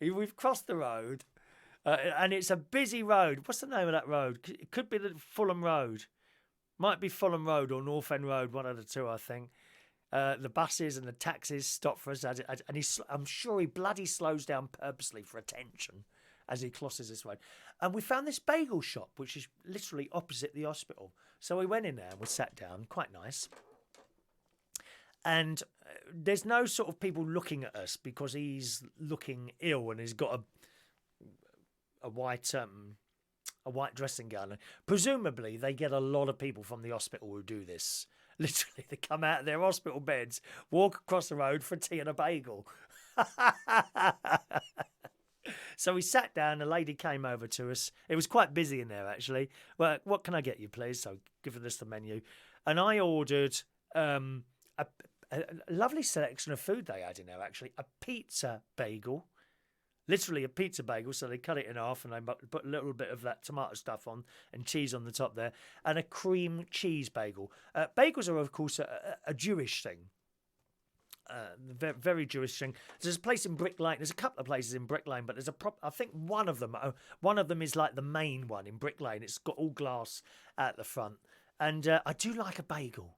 Speaker 1: We've crossed the road. And it's a busy road. What's the name of that road? It could be the Fulham Road. Might be Fulham Road or North End Road, one of the two, I think. The buses and the taxis stop for us. And I'm sure he bloody slows down purposely for attention as he crosses this road. And we found this bagel shop, which is literally opposite the hospital. So we went in there and we sat down. Quite nice. And there's no sort of people looking at us because he's looking ill and he's got a white dressing gown. And presumably, they get a lot of people from the hospital who do this. Literally, they come out of their hospital beds, walk across the road for tea and a bagel. So we sat down, a lady came over to us. It was quite busy in there, actually. Well, what can I get you, please? So given us the menu. And I ordered a lovely selection of food they had in there, actually. A pizza bagel. Literally a pizza bagel, so they cut it in half and they put a little bit of that tomato stuff on and cheese on the top there, and a cream cheese bagel. Bagels are, of course, a Jewish thing. Very, very Jewish thing. There's a place in Brick Lane. There's a couple of places in Brick Lane, but there's I think one of them is like the main one in Brick Lane. It's got all glass at the front, and I do like a bagel.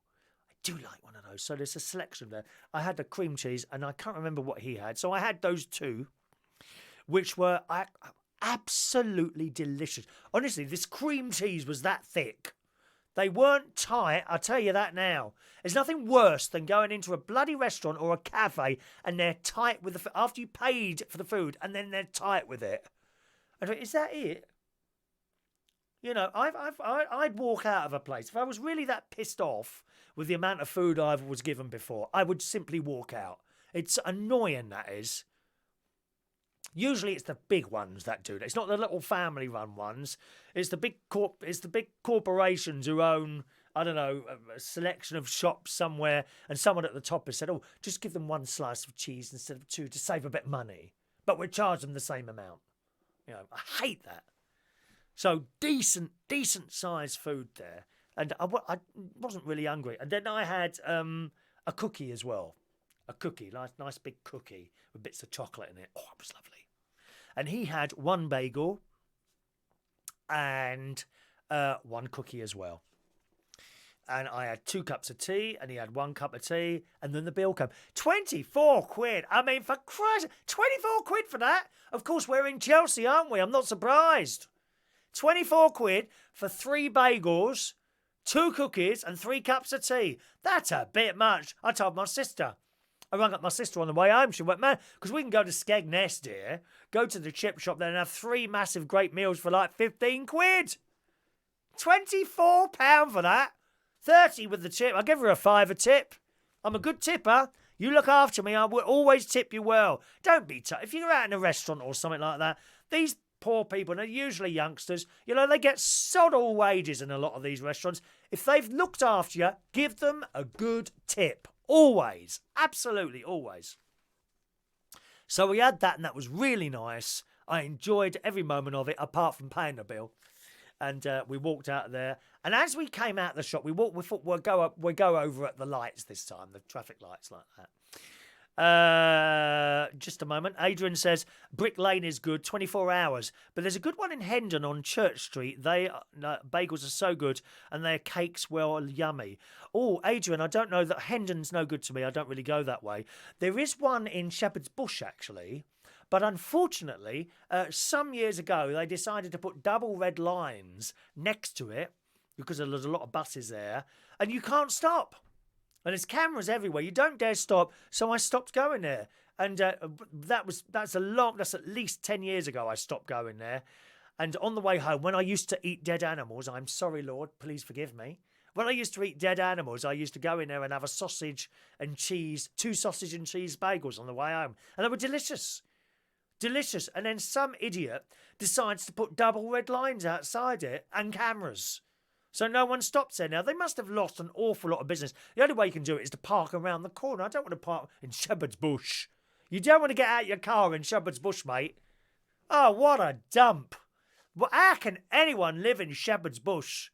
Speaker 1: I do like one of those. So there's a selection there. I had the cream cheese, and I can't remember what he had. So I had those two, which were Absolutely delicious. Honestly, this cream cheese was that thick. They weren't tight, I'll tell you that now. There's nothing worse than going into a bloody restaurant or a cafe and they're tight with the after you paid for the food and then they're tight with it. I thought, is that it? You know, I'd walk out of a place if I was really that pissed off with the amount of food I was given before. I would simply walk out. It's annoying, that is. Usually it's the big ones that do that. It's not the little family-run ones. It's the big corporations who own, I don't know, a selection of shops somewhere, and someone at the top has said, "Oh, just give them one slice of cheese instead of two to save a bit of money, but we'll charge them the same amount." You know, I hate that. So decent sized food there, and I wasn't really hungry. And then I had a cookie as well. A cookie, nice big cookie with bits of chocolate in it. Oh, it was lovely. And he had one bagel and one cookie as well. And I had 2 cups of tea and he had 1 cup of tea. And then the bill came. 24 quid. I mean, for Christ, 24 quid for that? Of course, we're in Chelsea, aren't we? I'm not surprised. 24 quid for 3 bagels, 2 cookies and 3 cups of tea. That's a bit much. I told my sister. I rang up my sister on the way home. She went, "Man, because we can go to Skegness, dear, go to the chip shop there and have 3 massive great meals for like 15 quid. £24 for that. 30 with the tip. I'll give her a £5 tip. I'm a good tipper. You look after me. I will always tip you well. Don't be tough. If you're out in a restaurant or something like that, these poor people, and they're usually youngsters, you know, they get sod all wages in a lot of these restaurants. If they've looked after you, give them a good tip. Always. Absolutely, always. So we had that, and that was really nice. I enjoyed every moment of it, apart from paying the bill. And we walked out of there. And as we came out of the shop, we thought we'll go over at the lights this time, the traffic lights like that. Just a moment. Adrian says Brick Lane is good, 24 hours. But there's a good one in Hendon on Church Street. Bagels are so good, and their cakes were yummy. Oh, Adrian, I don't know that Hendon's no good to me. I don't really go that way. There is one in Shepherd's Bush, actually. But unfortunately, some years ago, they decided to put double red lines next to it because there's a lot of buses there, and you can't stop. And there's cameras everywhere. You don't dare stop. So I stopped going there. And that's at least 10 years ago I stopped going there. And on the way home, when I used to eat dead animals, I'm sorry, Lord, please forgive me. When I used to eat dead animals, I used to go in there and have a sausage and cheese, 2 sausage and cheese bagels on the way home. And they were delicious. Delicious. And then some idiot decides to put double red lines outside it and cameras. So no one stops there now. They must have lost an awful lot of business. The only way you can do it is to park around the corner. I don't want to park in Shepherd's Bush. You don't want to get out your car in Shepherd's Bush, mate. Oh, what a dump. Well, how can anyone live in Shepherd's Bush?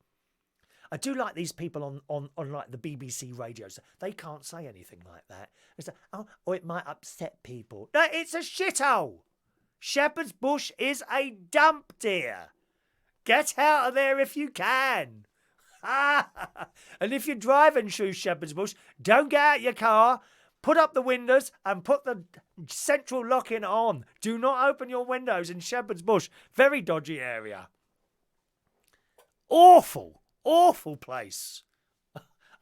Speaker 1: I do like these people on like the BBC radios. They can't say anything like that. It's like, or it might upset people. No, it's a shithole. Shepherd's Bush is a dump, dear. Get out of there if you can. And if you're driving through Shepherd's Bush, don't get out your car. Put up the windows and put the central locking on. Do not open your windows in Shepherd's Bush. Very dodgy area. Awful place.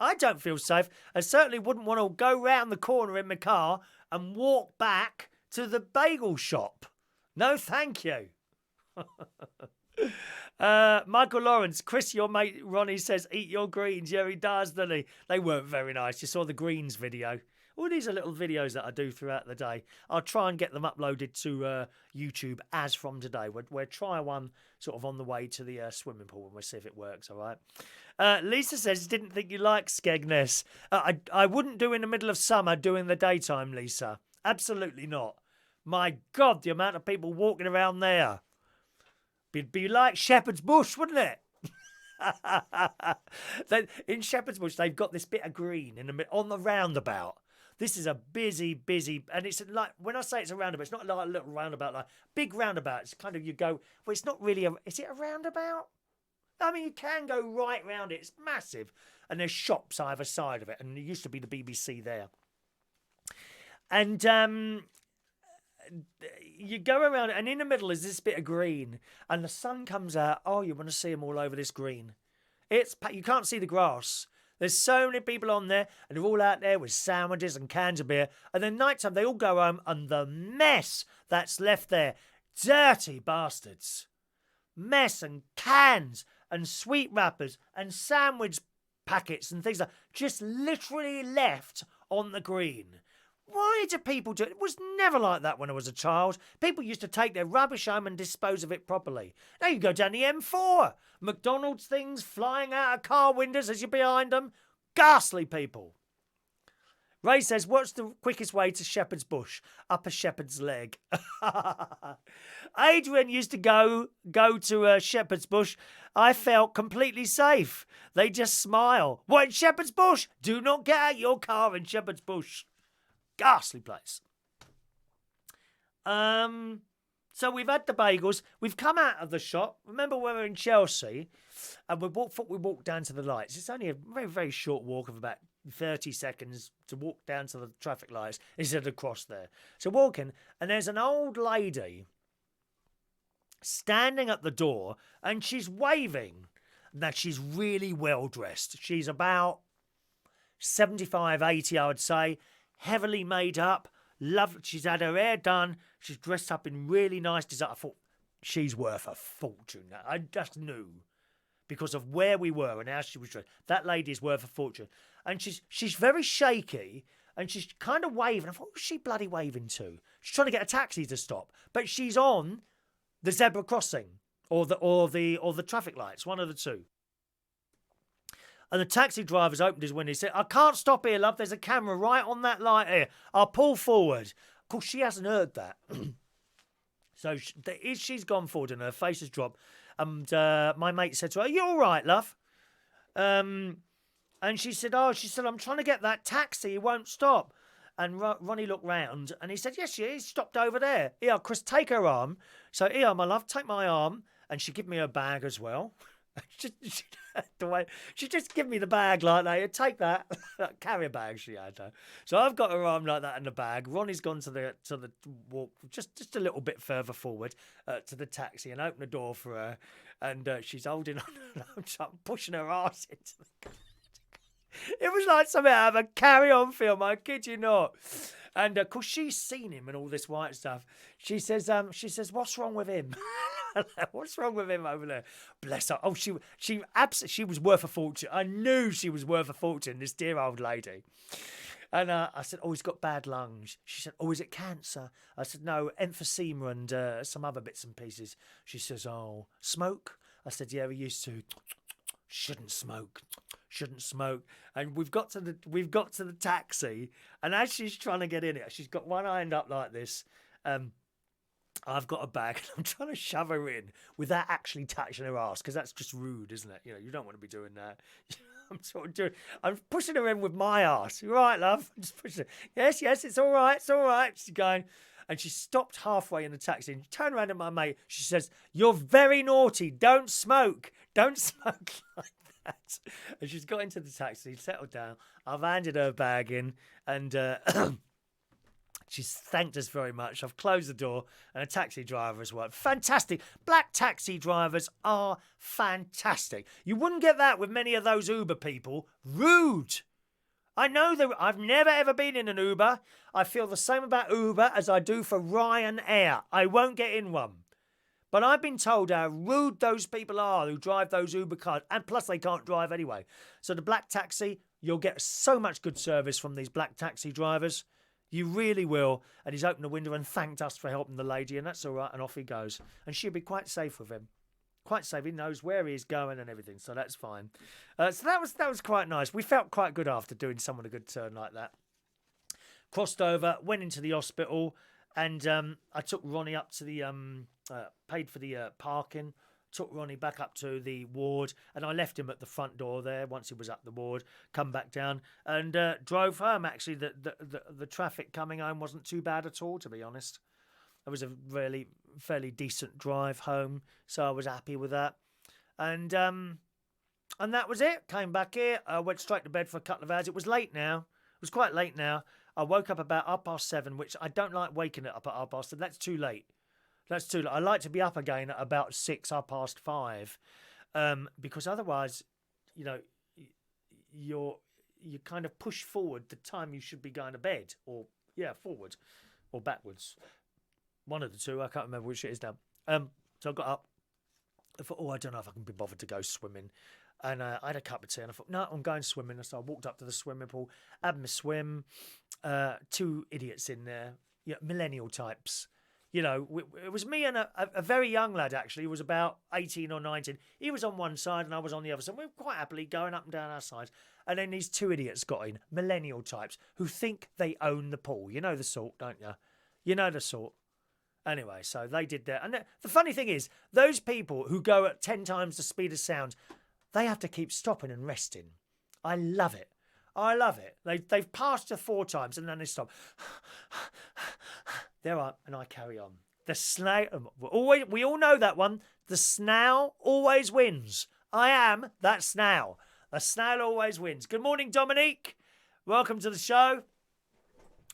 Speaker 1: I don't feel safe. I certainly wouldn't want to go round the corner in my car and walk back to the bagel shop. No, thank you. Michael Lawrence, Chris, your mate Ronnie says, eat your greens. Yeah, he does, doesn't he? They weren't very nice. You saw the greens video. All these are little videos that I do throughout the day. I'll try and get them uploaded to YouTube as from today. We'll try one sort of on the way to the swimming pool and we'll see if it works, all right? Lisa says, didn't think you liked Skegness. I wouldn't do in the middle of summer doing the daytime, Lisa. Absolutely not. My God, the amount of people walking around there. Be like Shepherd's Bush, wouldn't it? In Shepherd's Bush, they've got this bit of green on the roundabout. This is a busy, and it's like, when I say it's a roundabout, it's not like a little roundabout, like big roundabout. It's kind of, you go, well, it's not really is it a roundabout? I mean, you can go right round it. It's massive. And there's shops either side of it. And there used to be the BBC there. And you go around and in the middle is this bit of green and the sun comes out. Oh, you want to see them all over this green. You can't see the grass. There's so many people on there and they're all out there with sandwiches and cans of beer. And then night time they all go home and the mess that's left there. Dirty bastards. Mess and cans and sweet wrappers and sandwich packets and things like just literally left on the green. Why do people do it? It was never like that when I was a child. People used to take their rubbish home and dispose of it properly. Now you go down the M4. McDonald's things flying out of car windows as you're behind them. Ghastly people. Ray says, what's the quickest way to Shepherd's Bush? Up a shepherd's leg. Adrian used to go to Shepherd's Bush. I felt completely safe. They just smile. What, in Shepherd's Bush? Do not get out your car in Shepherd's Bush. Ghastly place. So we've had the bagels. We've come out of the shop. Remember when we were in Chelsea and we walked down to the lights. It's only a very, very short walk of about 30 seconds to walk down to the traffic lights instead of across there. So walking, and there's an old lady standing at the door and she's waving. Now she's really well dressed. She's about 75, 80, I would say. Heavily made up. She's had her hair done. She's dressed up in really nice design. I thought, she's worth a fortune. I just knew because of where we were and how she was dressed. That lady's worth a fortune. And she's very shaky and she's kind of waving. I thought, who's she bloody waving to? She's trying to get a taxi to stop. But she's on the zebra crossing or the traffic lights, one of the two. And the taxi driver's opened his window. He said, I can't stop here, love. There's a camera right on that light here. I'll pull forward. Of course, she hasn't heard that. So she's gone forward and her face has dropped. And my mate said to her, are you all right, love? And she said, I'm trying to get that taxi. He won't stop. And Ronnie looked round and he said, yes, she is. Stopped over there. Here, Chris, take her arm. So here, my love, take my arm. And she gave me her bag as well. She just give me the bag like that. Take that. Carrier bag she had. So I've got her arm like that in the bag. Ronnie's gone to the walk just a little bit further forward to the taxi and opened the door for her. And she's holding on and I'm pushing her ass into the car. It was like something out of a carry-on film. I kid you not. And of course she's seen him and all this white stuff. She says, what's wrong with him? What's wrong with him over there? Bless her. Oh, she was worth a fortune. I knew she was worth a fortune, this dear old lady. And I said, oh, he's got bad lungs. She said, oh, is it cancer? I said, no, emphysema and some other bits and pieces. She says, oh, smoke? I said, yeah, we used to. Shouldn't smoke. And we've got to the taxi, and as she's trying to get in it, she's got one hand up like this. I've got a bag and I'm trying to shove her in without actually touching her ass because that's just rude, isn't it? You know, you don't want to be doing that. I'm pushing her in with my ass. You right, love? I'm just pushing her. Yes, it's all right. She's going. And she stopped halfway in the taxi and turned around to my mate. She says, you're very naughty. Don't smoke. Don't smoke like that. And she's got into the taxi, settled down. I've handed her bag in and she's thanked us very much. I've closed the door and a taxi driver has worked. Fantastic. Black taxi drivers are fantastic. You wouldn't get that with many of those Uber people. Rude. I know that I've never ever been in an Uber. I feel the same about Uber as I do for Ryanair. I won't get in one. But I've been told how rude those people are who drive those Uber cars. And plus they can't drive anyway. So the black taxi, you'll get so much good service from these black taxi drivers. You really will. And he's opened the window and thanked us for helping the lady. And that's all right. And off he goes. And she'll be quite safe with him. Quite safe. He knows where he's going and everything. So that's fine. So that was quite nice. We felt quite good after doing someone a good turn like that. Crossed over, went into the hospital. And I took Ronnie up to the, paid for the parking. Took Ronnie back up to the ward, and I left him at the front door there once he was up the ward, come back down, and drove home. Actually, the traffic coming home wasn't too bad at all, to be honest. It was a really fairly decent drive home, so I was happy with that. And that was it. Came back here, went straight to bed for a couple of hours. It was late now. It was quite late now. I woke up about 7:30, which I don't like waking up at 7:30. That's too late. That's too late. I like to be up again at about 6, 5:30, because otherwise, you know, you kind of push forward the time you should be going to bed, or forward or backwards. One of the two. I can't remember which it is now. So I got up. I thought, I don't know if I can be bothered to go swimming. And I had a cup of tea and I thought, no, I'm going swimming. So I walked up to the swimming pool, had my swim. 2 idiots in there, millennial types. It was me and a very young lad, actually. He was about 18 or 19. He was on one side and I was on the other side. We were quite happily going up and down our sides. And then these 2 idiots got in, millennial types, who think they own the pool. You know the sort, don't you? You know the sort. Anyway, so they did that. And the funny thing is, those people who go at 10 times the speed of sound, they have to keep stopping and resting. I love it. I love it. They've passed her 4 times and then they stop. There I am, and I carry on. The snail, we all know that one. The snail always wins. I am that snail. The snail always wins. Good morning, Dominique. Welcome to the show.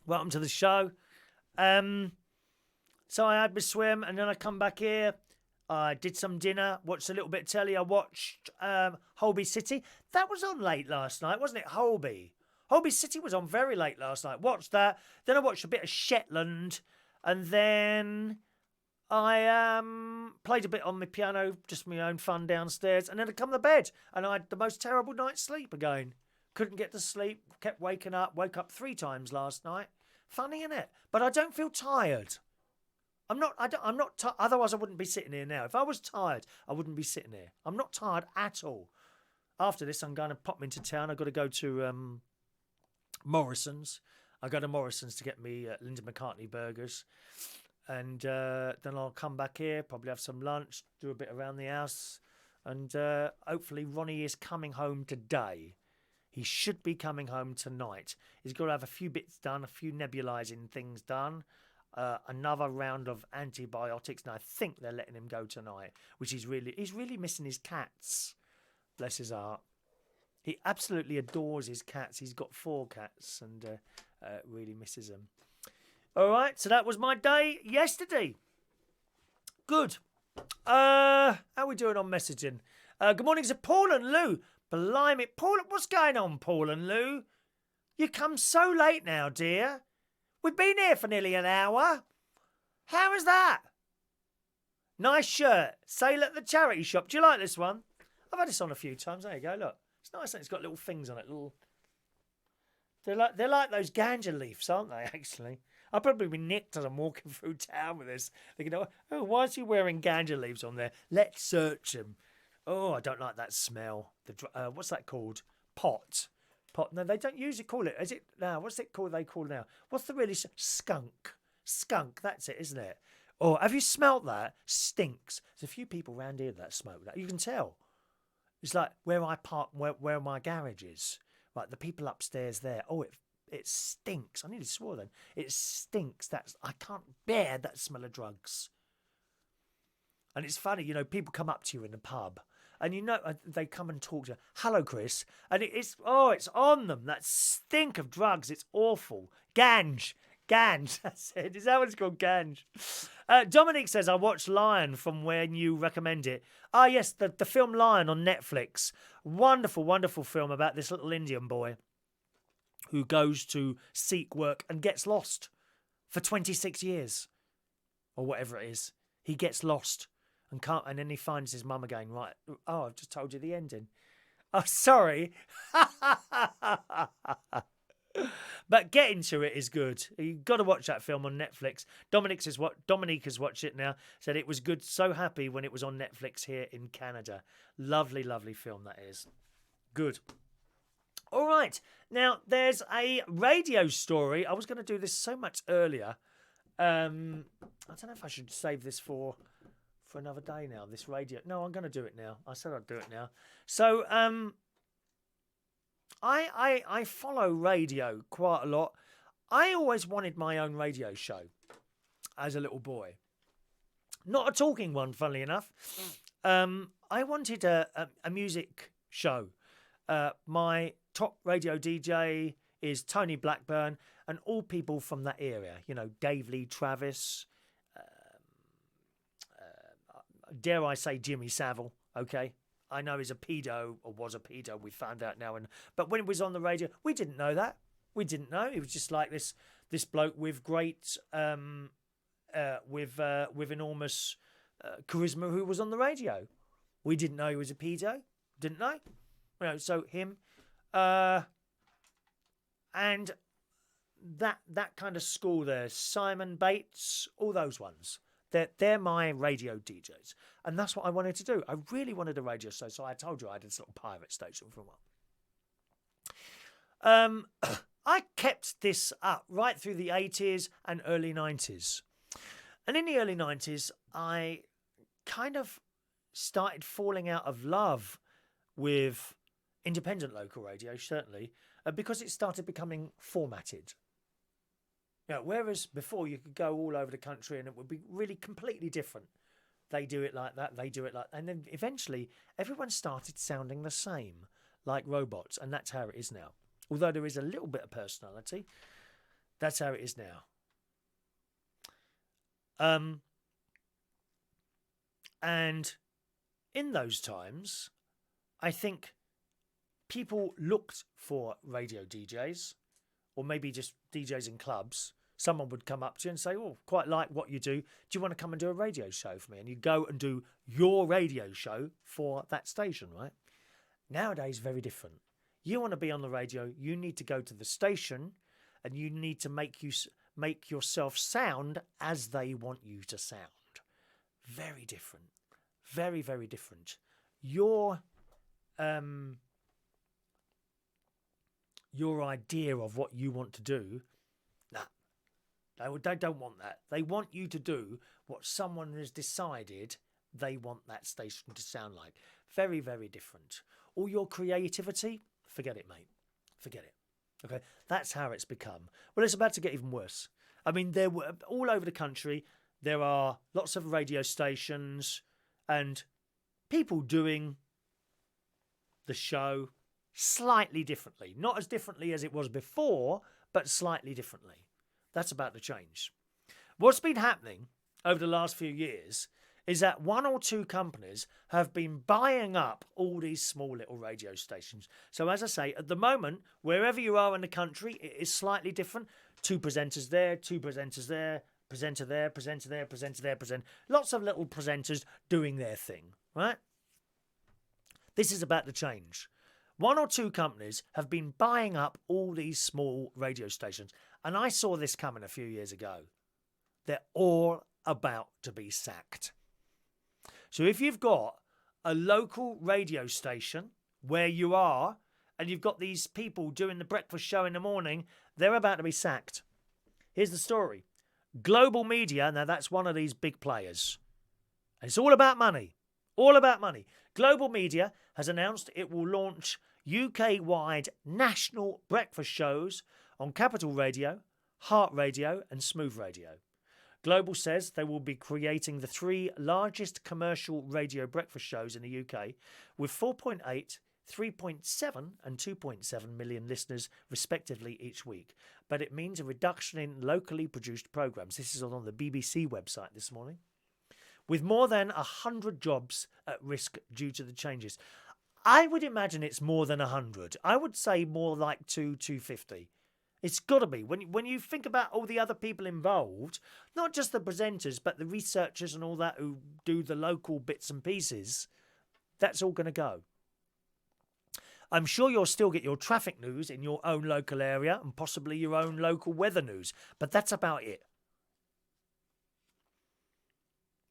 Speaker 1: Welcome to the show. So I had my swim and then I come back here. I did some dinner, watched a little bit of telly. I watched Holby City. That was on late last night, wasn't it? Holby City was on very late last night. Watched that. Then I watched a bit of Shetland. And then I played a bit on my piano, just my own fun downstairs. And then I come to bed. And I had the most terrible night's sleep again. Couldn't get to sleep. Kept waking up. Woke up 3 times last night. Funny, innit? But I don't feel tired. I'm not. Otherwise, I wouldn't be sitting here now. If I was tired, I wouldn't be sitting here. I'm not tired at all. After this, I'm going to pop into town. I've got to go to Morrison's. I go to Morrison's to get me Linda McCartney burgers, and then I'll come back here. Probably have some lunch, do a bit around the house, and hopefully Ronny is coming home today. He should be coming home tonight. He's got to have a few bits done, a few nebulizing things done. Another round of antibiotics, and I think they're letting him go tonight, which he's really missing his cats. Bless his heart. He absolutely adores his cats. He's got 4 cats and really misses them. All right, so that was my day yesterday. Good. How are we doing on messaging? Good morning to Paul and Lou. Blimey, Paul, what's going on, Paul and Lou? You come so late now, dear. We've been here for nearly an hour. How is that? Nice shirt. Sale at the charity shop. Do you like this one? I've had this on a few times. There you go. Look, it's nice. It's got little things on it. They're like those ganja leaves, aren't they? Actually, I'll probably be nicked as I'm walking through town with this. They go, oh, why is he wearing ganja leaves on there? Let's search him. Oh, I don't like that smell. What's that called? Pot. No, they don't usually call it. Is it now? What's it called? They call it now. What's the really skunk? Skunk. That's it, isn't it? Oh, have you smelt that? Stinks. There's a few people around here that smoke that. You can tell. It's like where I park, where my garage is. Like the people upstairs there. Oh, it stinks. I nearly swore then. It stinks. I can't bear that smell of drugs. And it's funny, people come up to you in the pub. And they come and talk to you. Hello, Chris. And it's on them. That stink of drugs. It's awful. Ganj. That's it. Is that what it's called? Ganj. Dominic says, I watched Lion from when you recommend it. Ah, yes, the film Lion on Netflix. Wonderful, wonderful film about this little Indian boy who goes to seek work and gets lost for 26 years. Or whatever it is. He gets lost. And then he finds his mum again, right? Oh, I've just told you the ending. Oh, sorry. But getting to it is good. You've got to watch that film on Netflix. Dominic has watched it now. Said it was good. So happy when it was on Netflix here in Canada. Lovely, lovely film that is. Good. All right. Now, there's a radio story. I was going to do this so much earlier. I don't know if I should save this for another day now, this radio. No, I'm going to do it now. I said I'd do it now. So, I follow radio quite a lot. I always wanted my own radio show as a little boy. Not a talking one, funnily enough. I wanted a music show. My top radio DJ is Tony Blackburn and all people from that area. You know, Dave Lee Travis, dare I say Jimmy Savile, okay? I know he's a pedo, or was a pedo, we found out now. But when it was on the radio, we didn't know that. We didn't know. He was just like this bloke with great, with enormous charisma who was on the radio. We didn't know he was a pedo. Didn't know. You know, so him. And that kind of school there, Simon Bates, all those ones. They're my radio DJs. And that's what I wanted to do. I really wanted a radio show, so I told you I had this little pirate station for a while. I kept this up right through the 80s and early 90s. And in the early 90s, I kind of started falling out of love with independent local radio, certainly, because it started becoming formatted. You know, whereas before you could go all over the country and it would be really completely different. They do it like that, they do it like that. And then eventually everyone started sounding the same, like robots. And that's how it is now. Although there is a little bit of personality, that's how it is now. And in those times, I think people looked for radio DJs, or maybe just DJs in clubs. Someone would come up to you and say, oh, quite like what you do. Do you want to come and do a radio show for me? And you go and do your radio show for that station, right? Nowadays, very different. You want to be on the radio, you need to go to the station and you need to make yourself sound as they want you to sound. Very different. Very, very different. Your idea of what you want to do, they don't want that. They want you to do what someone has decided they want that station to sound like. Very, very different. All your creativity, forget it, mate. Forget it. Okay, that's how it's become. Well, it's about to get even worse. I mean, there were all over the country, there are lots of radio stations and people doing the show slightly differently. Not as differently as it was before, but slightly differently. That's about to change. What's been happening over the last few years is that one or two companies have been buying up all these small little radio stations. So as I say, at the moment, wherever you are in the country, it is slightly different. Two presenters there, presenter there, presenter there. Lots of little presenters doing their thing, right? This is about to change. One or two companies have been buying up all these small radio stations. And I saw this coming a few years ago. They're all about to be sacked. So if you've got a local radio station where you are and you've got these people doing the breakfast show in the morning, they're about to be sacked. Here's the story. Global Media, now that's one of these big players. And it's all about money. All about money. Global Media has announced it will launch UK-wide national breakfast shows on Capital Radio, Heart Radio and Smooth Radio. Global says they will be creating the three largest commercial radio breakfast shows in the UK with 4.8, 3.7 and 2.7 million listeners respectively each week. But it means a reduction in locally produced programmes. This is on the BBC website this morning. With more than 100 jobs at risk due to the changes. I would imagine it's more than 100. I would say more like 250. It's got to be. When you think about all the other people involved, not just the presenters, but the researchers and all that who do the local bits and pieces, that's all going to go. I'm sure you'll still get your traffic news in your own local area and possibly your own local weather news, but that's about it.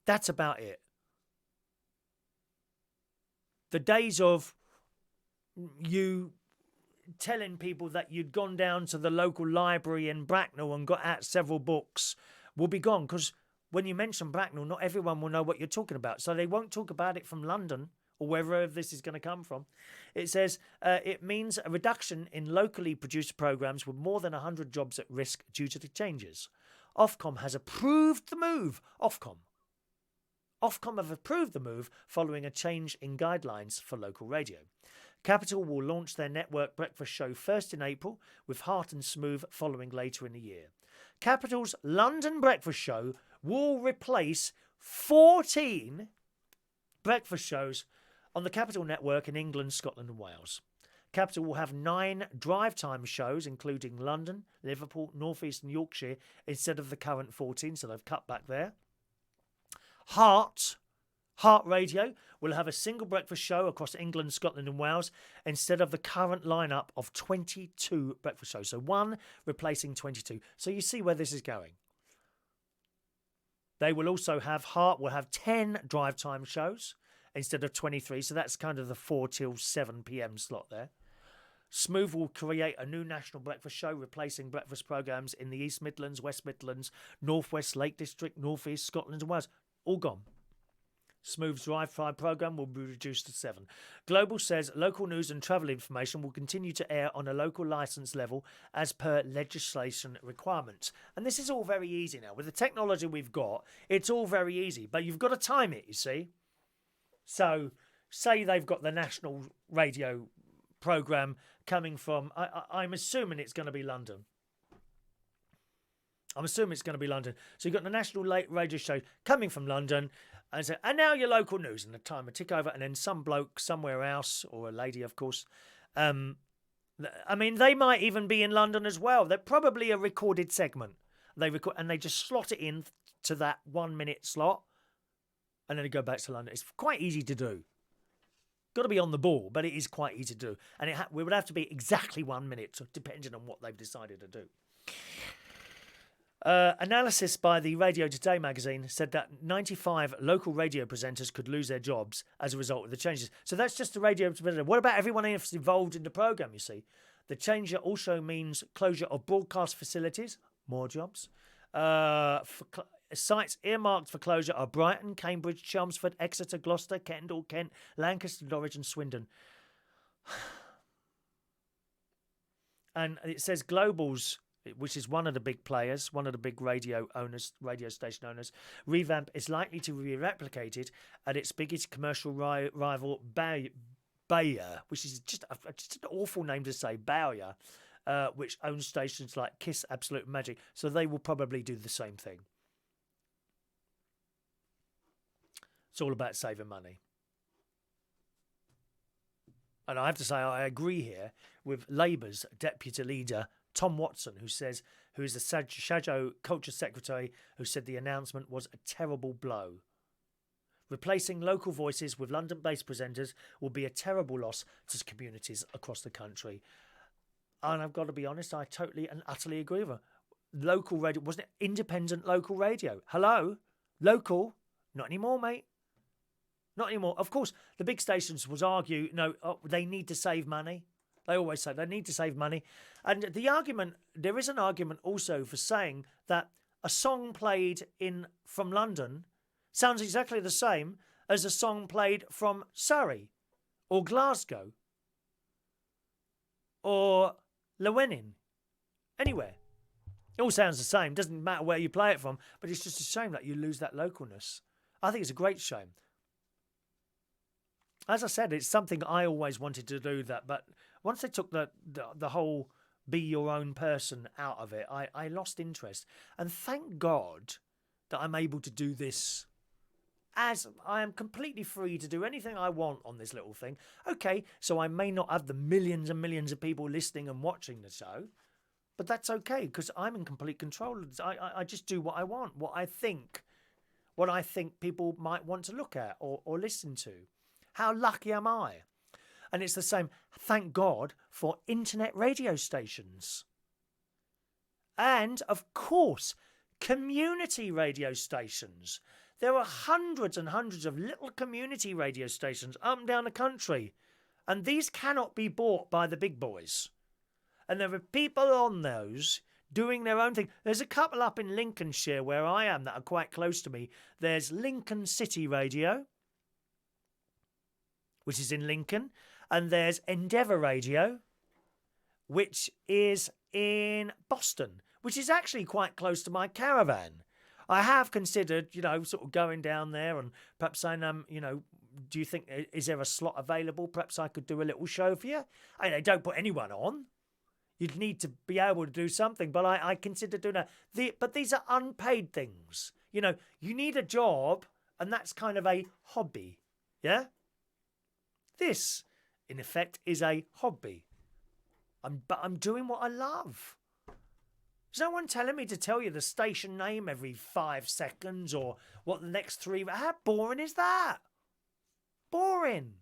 Speaker 1: That's about it. The days of you telling people that you'd gone down to the local library in Bracknell and got out several books will be gone, because when you mention Bracknell, not everyone will know what you're talking about. So they won't talk about it from London or wherever this is going to come from. It says it means a reduction in locally produced programmes with more than 100 jobs at risk due to the changes. Ofcom has approved the move. Ofcom have approved the move following a change in guidelines for local radio. Capital will launch their network breakfast show first in April, with Heart and Smooth following later in the year. Capital's London breakfast show will replace 14 breakfast shows on the Capital network in England, Scotland and Wales. Capital will have 9 drive time shows, including London, Liverpool, North East and Yorkshire, instead of the current 14, so they've cut back there. Heart Radio will have a single breakfast show across England, Scotland and Wales instead of the current lineup of 22 breakfast shows. So 1 replacing 22. So you see where this is going. They will also have, Heart will have 10 drive time shows instead of 23. So that's kind of the 4 till 7 p.m. slot there. Smooth will create a new national breakfast show, replacing breakfast programmes in the East Midlands, West Midlands, North West, Lake District, North East, Scotland and Wales. All gone. Smooth's drive-time programme will be reduced to 7. Global says local news and travel information will continue to air on a local licence level as per legislation requirements. And this is all very easy now. With the technology we've got, it's all very easy. But you've got to time it, you see. So, say they've got the national radio programme coming from, I'm assuming it's going to be London. So you've got the national radio show coming from London, and now your local news, and the time will tick over, and then some bloke somewhere else, or a lady, of course. I mean, they might even be in London as well. They're probably a recorded segment. They record, and they just slot it in to that 1 minute slot, and then they go back to London. It's quite easy to do. Got to be on the ball, but it is quite easy to do, and we would have to be exactly 1 minute, depending on what they've decided to do. Analysis by the Radio Today magazine said that 95 local radio presenters could lose their jobs as a result of the changes. So that's just the radio presenter. What about everyone else involved in the programme, you see? The change also means closure of broadcast facilities, more jobs. Sites earmarked for closure are Brighton, Cambridge, Chelmsford, Exeter, Gloucester, Kendal, Kent, Lancaster, Norwich and Swindon. And it says Global's, which is one of the big players, one of the big radio station owners, revamp is likely to be replicated at its biggest commercial rival, Bayer, which is just an awful name to say, Bayer, which owns stations like Kiss, Absolute Magic. So they will probably do the same thing. It's all about saving money. And I have to say, I agree here with Labour's deputy leader, Tom Watson, who is the Shadow Culture Secretary, who said the announcement was a terrible blow. Replacing local voices with London-based presenters will be a terrible loss to communities across the country. And I've got to be honest, I totally and utterly agree with her. Local radio, wasn't it independent local radio? Hello? Local? Not anymore, mate. Not anymore. Of course, the big stations would argue, they need to save money. They always say they need to save money. And there is an argument also for saying that a song played from London sounds exactly the same as a song played from Surrey or Glasgow or Llewellyn. Anywhere. It all sounds the same. Doesn't matter where you play it from, but it's just a shame that you lose that localness. I think it's a great shame. As I said, it's something I always wanted to do but once they took the whole be your own person out of it, I lost interest. And thank God that I'm able to do this, as I am completely free to do anything I want on this little thing. Okay, so I may not have the millions and millions of people listening and watching the show, but that's okay because I'm in complete control. I just do what I want, what I think people might want to look at or listen to. How lucky am I? And it's the same, thank God, for internet radio stations. And, of course, community radio stations. There are hundreds and hundreds of little community radio stations up and down the country. And these cannot be bought by the big boys. And there are people on those doing their own thing. There's a couple up in Lincolnshire where I am that are quite close to me. There's Lincoln City Radio, which is in Lincoln, and there's Endeavour Radio, which is in Boston, which is actually quite close to my caravan. I have considered, sort of going down there and perhaps saying, do you think, is there a slot available? Perhaps I could do a little show for you. They don't put anyone on. You'd need to be able to do something, but I consider doing that. But these are unpaid things. You know, you need a job, and that's kind of a hobby. Yeah? This, in effect, is a hobby. But I'm doing what I love. There's no one telling me to tell you the station name every 5 seconds or what the next 3... How boring is that? Boring.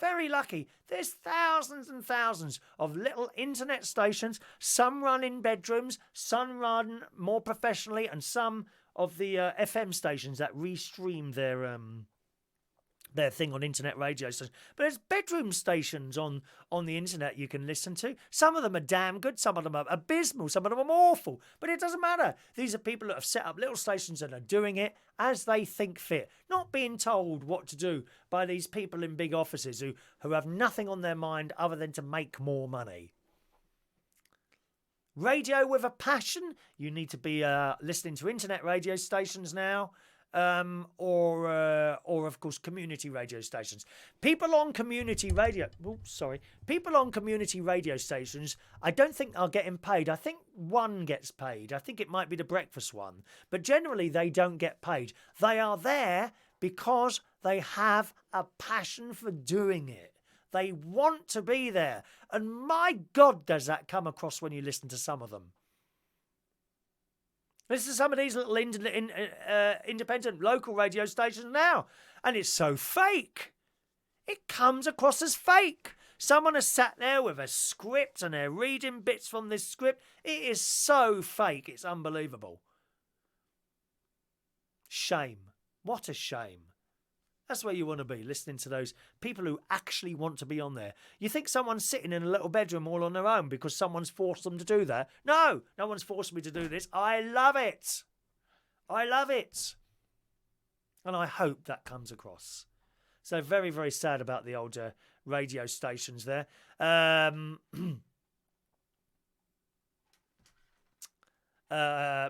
Speaker 1: Very lucky. There's thousands and thousands of little internet stations. Some run in bedrooms, some run more professionally, and some of the FM stations that restream their thing on internet radio stations. But there's bedroom stations on the internet you can listen to. Some of them are damn good, some of them are abysmal, some of them are awful. But it doesn't matter. These are people that have set up little stations and are doing it as they think fit, not being told what to do by these people in big offices who have nothing on their mind other than to make more money. Radio with a passion. You need to be listening to internet radio stations now. Or of course community radio stations. People on community radio stations, I don't think are getting paid. I think one gets paid. I think it might be the breakfast one. But generally they don't get paid. They are there because they have a passion for doing it. They want to be there. And my God, does that come across when you listen to some of them. Listen to some of these little independent local radio stations now, and it's so fake. It comes across as fake. Someone has sat there with a script and they're reading bits from this script. It is so fake, it's unbelievable. Shame. What a shame. That's where you want to be, listening to those people who actually want to be on there. You think someone's sitting in a little bedroom all on their own because someone's forced them to do that? No, no one's forced me to do this. I love it. I love it. And I hope that comes across. So very, very sad about the old radio stations there.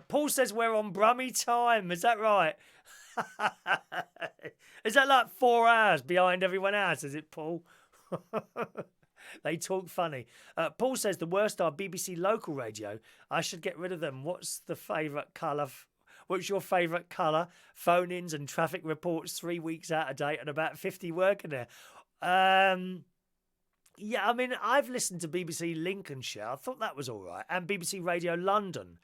Speaker 1: Paul says we're on Brummy time. Is that right? Is that like 4 hours behind everyone else? Is it, Paul? They talk funny. Paul says the worst are BBC local radio. I should get rid of them. What's the favourite colour? What's your favourite colour? Phone-ins and traffic reports 3 weeks out of date and about 50 working there. Yeah, I mean, I've listened to BBC Lincolnshire. I thought that was all right. And BBC Radio London.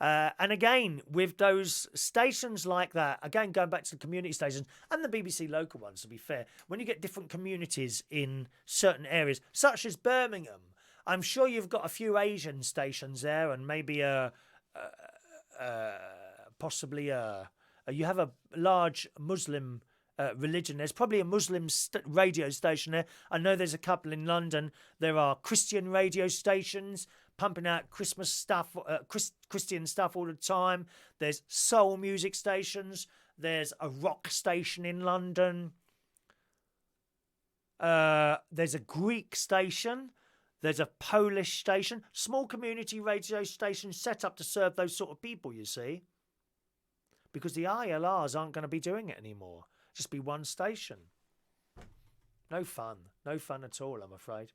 Speaker 1: And again, with those stations like that, again, going back to the community stations and the BBC local ones, to be fair, when you get different communities in certain areas, such as Birmingham, I'm sure you've got a few Asian stations there and maybe possibly you have a large Muslim religion. There's probably a Muslim radio station there. I know there's a couple in London. There are Christian radio stations pumping out Christmas stuff, Christian stuff all the time. There's soul music stations. There's a rock station in London. There's a Greek station. There's a Polish station. Small community radio stations set up to serve those sort of people, you see. Because the ILRs aren't going to be doing it anymore. Just be one station. No fun. No fun at all, I'm afraid.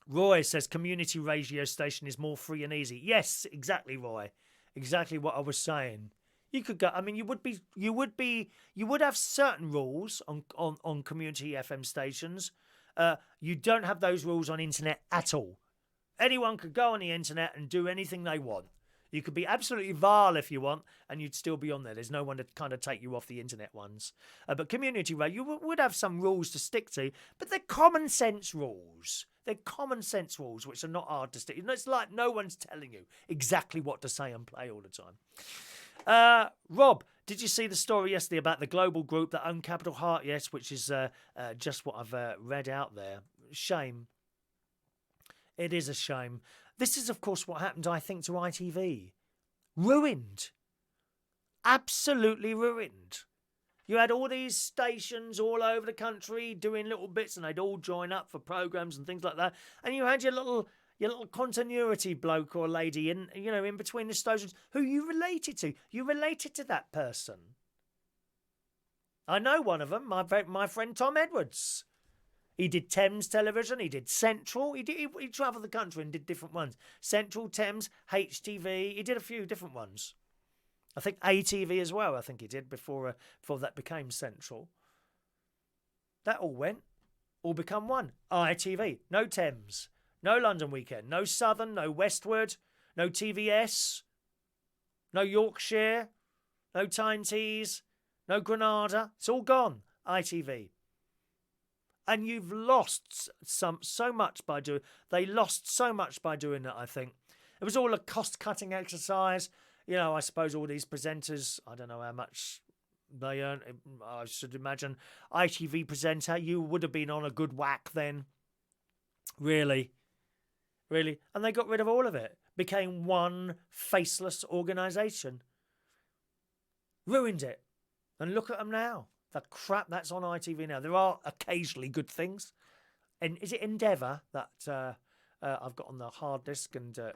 Speaker 1: Roy says community radio station is more free and easy. Yes, exactly, Roy. Exactly what I was saying. You could go. I mean, you would have certain rules on community FM stations. You don't have those rules on internet at all. Anyone could go on the internet and do anything they want. You could be absolutely vile if you want, and you'd still be on there. There's no one to kind of take you off the internet ones. But community radio, you would have some rules to stick to, but they're common sense rules. They're common sense rules, which are not hard to stick. It's like no one's telling you exactly what to say and play all the time. Rob, did you see the story yesterday about the global group that own Capital Heart? Yes, which is just what I've read out there. Shame. It is a shame. This is, of course, what happened, I think, to ITV. Ruined. Absolutely ruined. You had all these stations all over the country doing little bits and they'd all join up for programmes and things like that. And you had your your little continuity bloke or lady in between the stations who you related to. You related to that person. I know one of them, my friend Tom Edwards. He did Thames Television, he did Central, he travelled the country and did different ones. Central, Thames, HTV, he did a few different ones. I think ATV as well, I think he did before that became Central. That all become one. ITV, no Thames, no London Weekend, no Southern, no Westward, no TVS, no Yorkshire, no Time Teas, no Granada. It's all gone, ITV. And you've lost so much by doing. They lost so much by doing that. I think it was all a cost-cutting exercise. I suppose all these presenters. I don't know how much they earn. I should imagine ITV presenter. You would have been on a good whack then. Really, and they got rid of all of it. Became one faceless organisation. Ruined it. And look at them now. The crap that's on ITV now. There are occasionally good things. And is it Endeavour that I've got on the hard disk? And there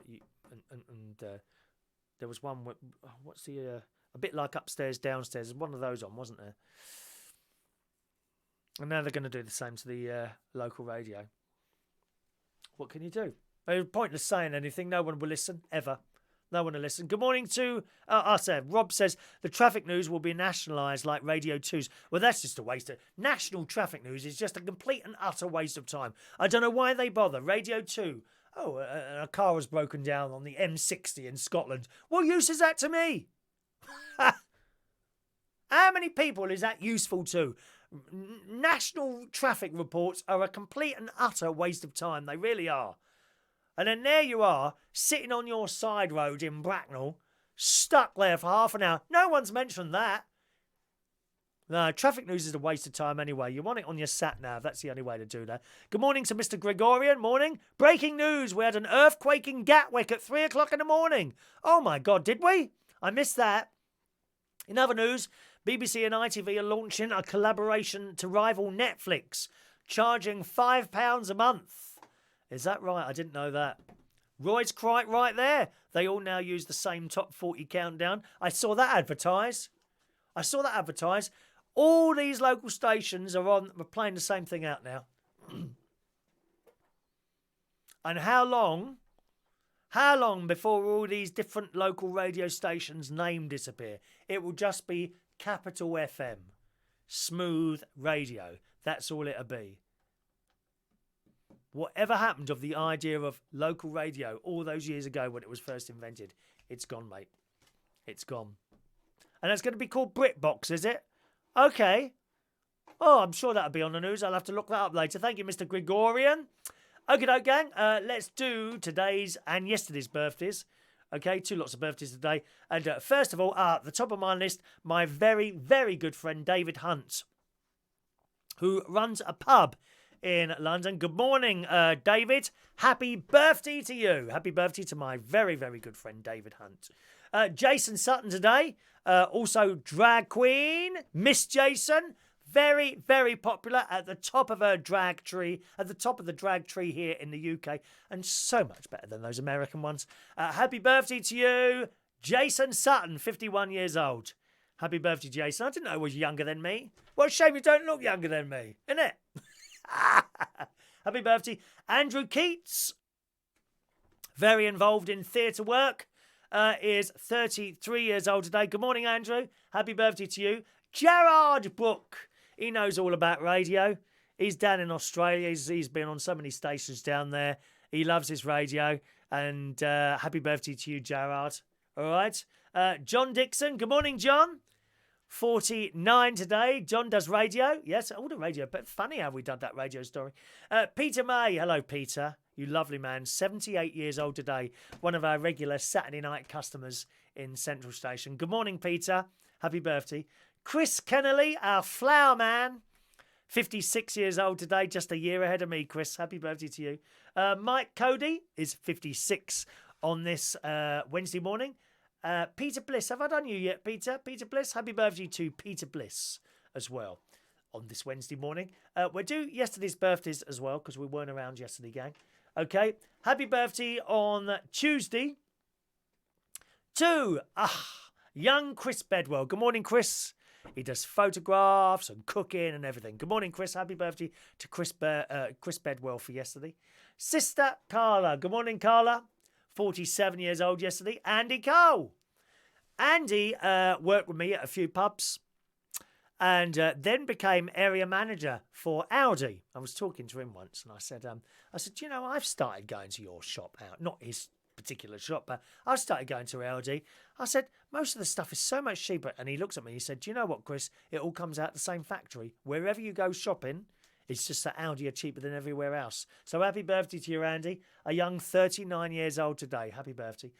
Speaker 1: was one with, what's the a bit like Upstairs, Downstairs. There's one of those on, wasn't there? And now they're going to do the same to the local radio. What can you do? It's pointless saying anything. No one will listen ever. No one will listen. Good morning to us. Rob says the traffic news will be nationalised like Radio 2's. Well, that's just a waste of... National traffic news is just a complete and utter waste of time. I don't know why they bother. Radio 2. Oh, a car was broken down on the M60 in Scotland. What use is that to me? How many people is that useful to? National traffic reports are a complete and utter waste of time. They really are. And then there you are, sitting on your side road in Bracknell, stuck there for half an hour. No one's mentioned that. No, traffic news is a waste of time anyway. You want it on your sat-nav. That's the only way to do that. Good morning to Mr. Gregorian. Morning. Breaking news. We had an earthquake in Gatwick at 3 o'clock in the morning. Oh, my God, did we? I missed that. In other news, BBC and ITV are launching a collaboration to rival Netflix, charging £5 a month. Is that right? I didn't know that. Roy's quite right there. They all now use the same top 40 countdown. I saw that advertised. All these local stations are playing the same thing out now. And how long before all these different local radio stations' name disappear? It will just be Capital FM. Smooth radio. That's all it'll be. Whatever happened of the idea of local radio all those years ago when it was first invented, it's gone, mate. It's gone. And it's going to be called BritBox, is it? Okay. Oh, I'm sure that'll be on the news. I'll have to look that up later. Thank you, Mr. Gregorian. Okay, gang. Let's do today's and yesterday's birthdays. Okay, 2 lots of birthdays today. And first of all, at the top of my list, my very, very good friend David Hunt, who runs a pub in London. Good morning, David. Happy birthday to you. Happy birthday to my very, very good friend, David Hunt. Jason Sutton today. Also drag queen, Miss Jason. Very, very popular at the top of her drag tree, at the top of the drag tree here in the UK. And so much better than those American ones. Happy birthday to you, Jason Sutton, 51 years old. Happy birthday, Jason. I didn't know he was younger than me. What a shame you don't look younger than me, isn't it? Happy birthday. Andrew Keats, very involved in theatre work, is 33 years old today. Good morning, Andrew. Happy birthday to you. Jarrad Brooke, he knows all about radio. He's down in Australia. He's been on so many stations down there. He loves his radio. And happy birthday to you, Jarrad. All right. John Dixon. Good morning, John. 49 today. John does radio. Yes, all the radio. But funny how we done that radio story. Peter May. Hello, Peter. You lovely man. 78 years old today. One of our regular Saturday night customers in Central Station. Good morning, Peter. Happy birthday. Chris Kennelly, our flower man. 56 years old today. Just a year ahead of me, Chris. Happy birthday to you. Mike Cody is 56 on this Wednesday morning. Peter Bliss, have I done you yet, Peter? Peter Bliss, happy birthday to Peter Bliss as well on this Wednesday morning. We'll do yesterday's birthdays as well because we weren't around yesterday, gang. Okay, happy birthday on Tuesday to young Chris Bedwell. Good morning, Chris. He does photographs and cooking and everything. Good morning, Chris. Happy birthday to Chris Bedwell for yesterday. Sister Carla. Good morning, Carla. 47 years old yesterday. Andy Cole. Andy worked with me at a few pubs and then became area manager for Aldi. I was talking to him once and I said, you know, I've started going to your shop out, not his particular shop, but I started going to Aldi. I said, most of the stuff is so much cheaper. And he looks at me, he said, do you know what, Chris? It all comes out the same factory. Wherever you go shopping, it's just that Aldi are cheaper than everywhere else. So happy birthday to you, Andy. A young 39 years old today. Happy birthday.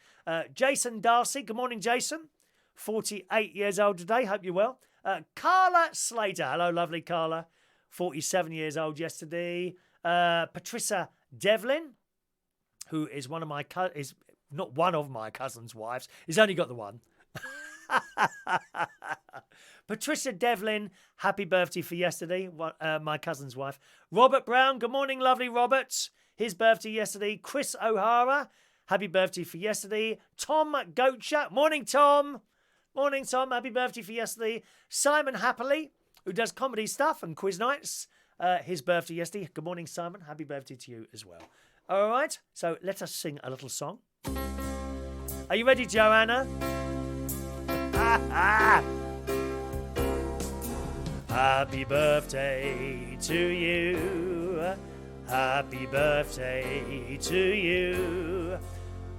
Speaker 1: Jason Darcy. Good morning, Jason. 48 years old today. Hope you're well. Carla Slater. Hello, lovely Carla. 47 years old yesterday. Patricia Devlin, who is one of my is not one of my cousin's wives. He's only got the one. Patricia Devlin, happy birthday for yesterday. My cousin's wife. Robert Brown, good morning, lovely Robert. His birthday yesterday. Chris O'Hara, happy birthday for yesterday. Tom Goacher, morning Tom. Morning Tom, happy birthday for yesterday. Simon Happily, who does comedy stuff and quiz nights. His birthday yesterday. Good morning, Simon. Happy birthday to you as well. All right, so let us sing a little song. Are you ready, Joanna? Happy birthday to you. Happy birthday to you.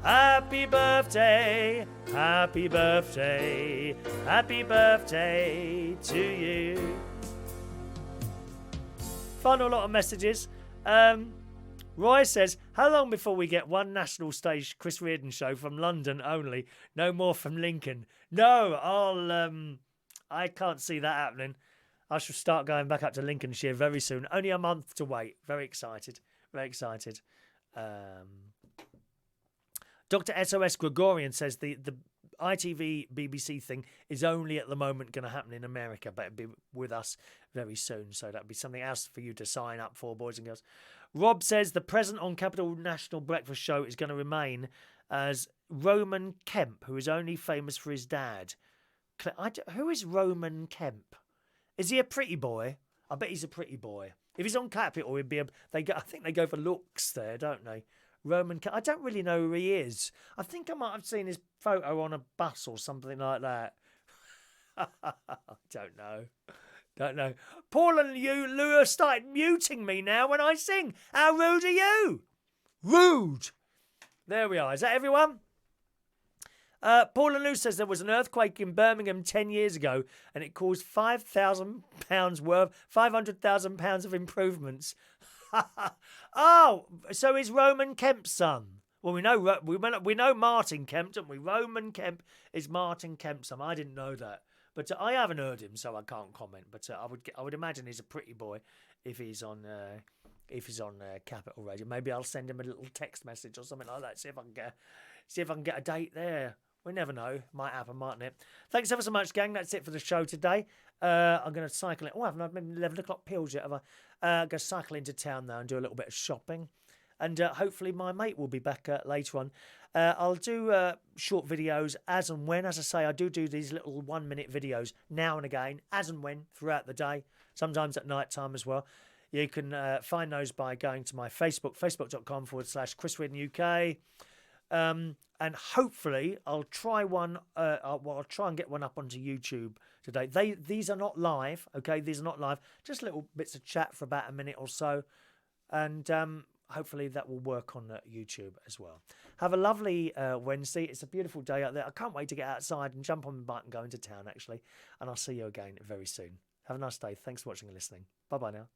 Speaker 1: Happy birthday, happy birthday, happy birthday to you. Final lot of messages. Roy says, how long before we get one national stage Chris Reardon show from London only? No more from Lincoln. No, I can't see that happening. I shall start going back up to Lincolnshire very soon. Only a month to wait. Very excited. Very excited. Dr. SOS Gregorian says the ITV BBC thing is only at the moment going to happen in America, but it'll be with us very soon. So that'll be something else for you to sign up for, boys and girls. Rob says the present on Capital National Breakfast Show is going to remain as Roman Kemp, who is only famous for his dad. Who is Roman Kemp? Is he a pretty boy? I bet he's a pretty boy. If he's on Capital, he'd be I think they go for looks there, don't they? Roman Kemp. I don't really know who he is. I think I might have seen his photo on a bus or something like that. I don't know. Don't know. Paul and Lou have started muting me now when I sing. How rude are you? Rude. There we are. Is that everyone? Paul and Lou says there was an earthquake in Birmingham 10 years ago and it caused £5,000 worth, £500,000 of improvements. Oh, so is Roman Kemp's son? Well, we know Martin Kemp, don't we? Roman Kemp is Martin Kemp's son. I didn't know that. But I haven't heard him, so I can't comment. But I would imagine he's a pretty boy if he's on Capital Radio. Maybe I'll send him a little text message or something like that. See if I can get a date there. We never know. Might happen, mightn't it? Thanks ever so much, gang. That's it for the show today. I'm going to cycle it. Oh, I haven't had 11 o'clock pills yet, have I? I'm going to cycle into town now and do a little bit of shopping. And hopefully my mate will be back later on. I'll do short videos as and when. As I say, I do these little 1-minute videos now and again, as and when, throughout the day, sometimes at night time as well. You can find those by going to my Facebook, facebook.com/Chris Reardon UK. And hopefully I'll try one. I'll try and get one up onto YouTube today. These are not live, okay? These are not live. Just little bits of chat for about a minute or so. And hopefully that will work on YouTube as well. Have a lovely Wednesday. It's a beautiful day out there. I can't wait to get outside and jump on the bike and go into town, actually. And I'll see you again very soon. Have a nice day. Thanks for watching and listening. Bye-bye now.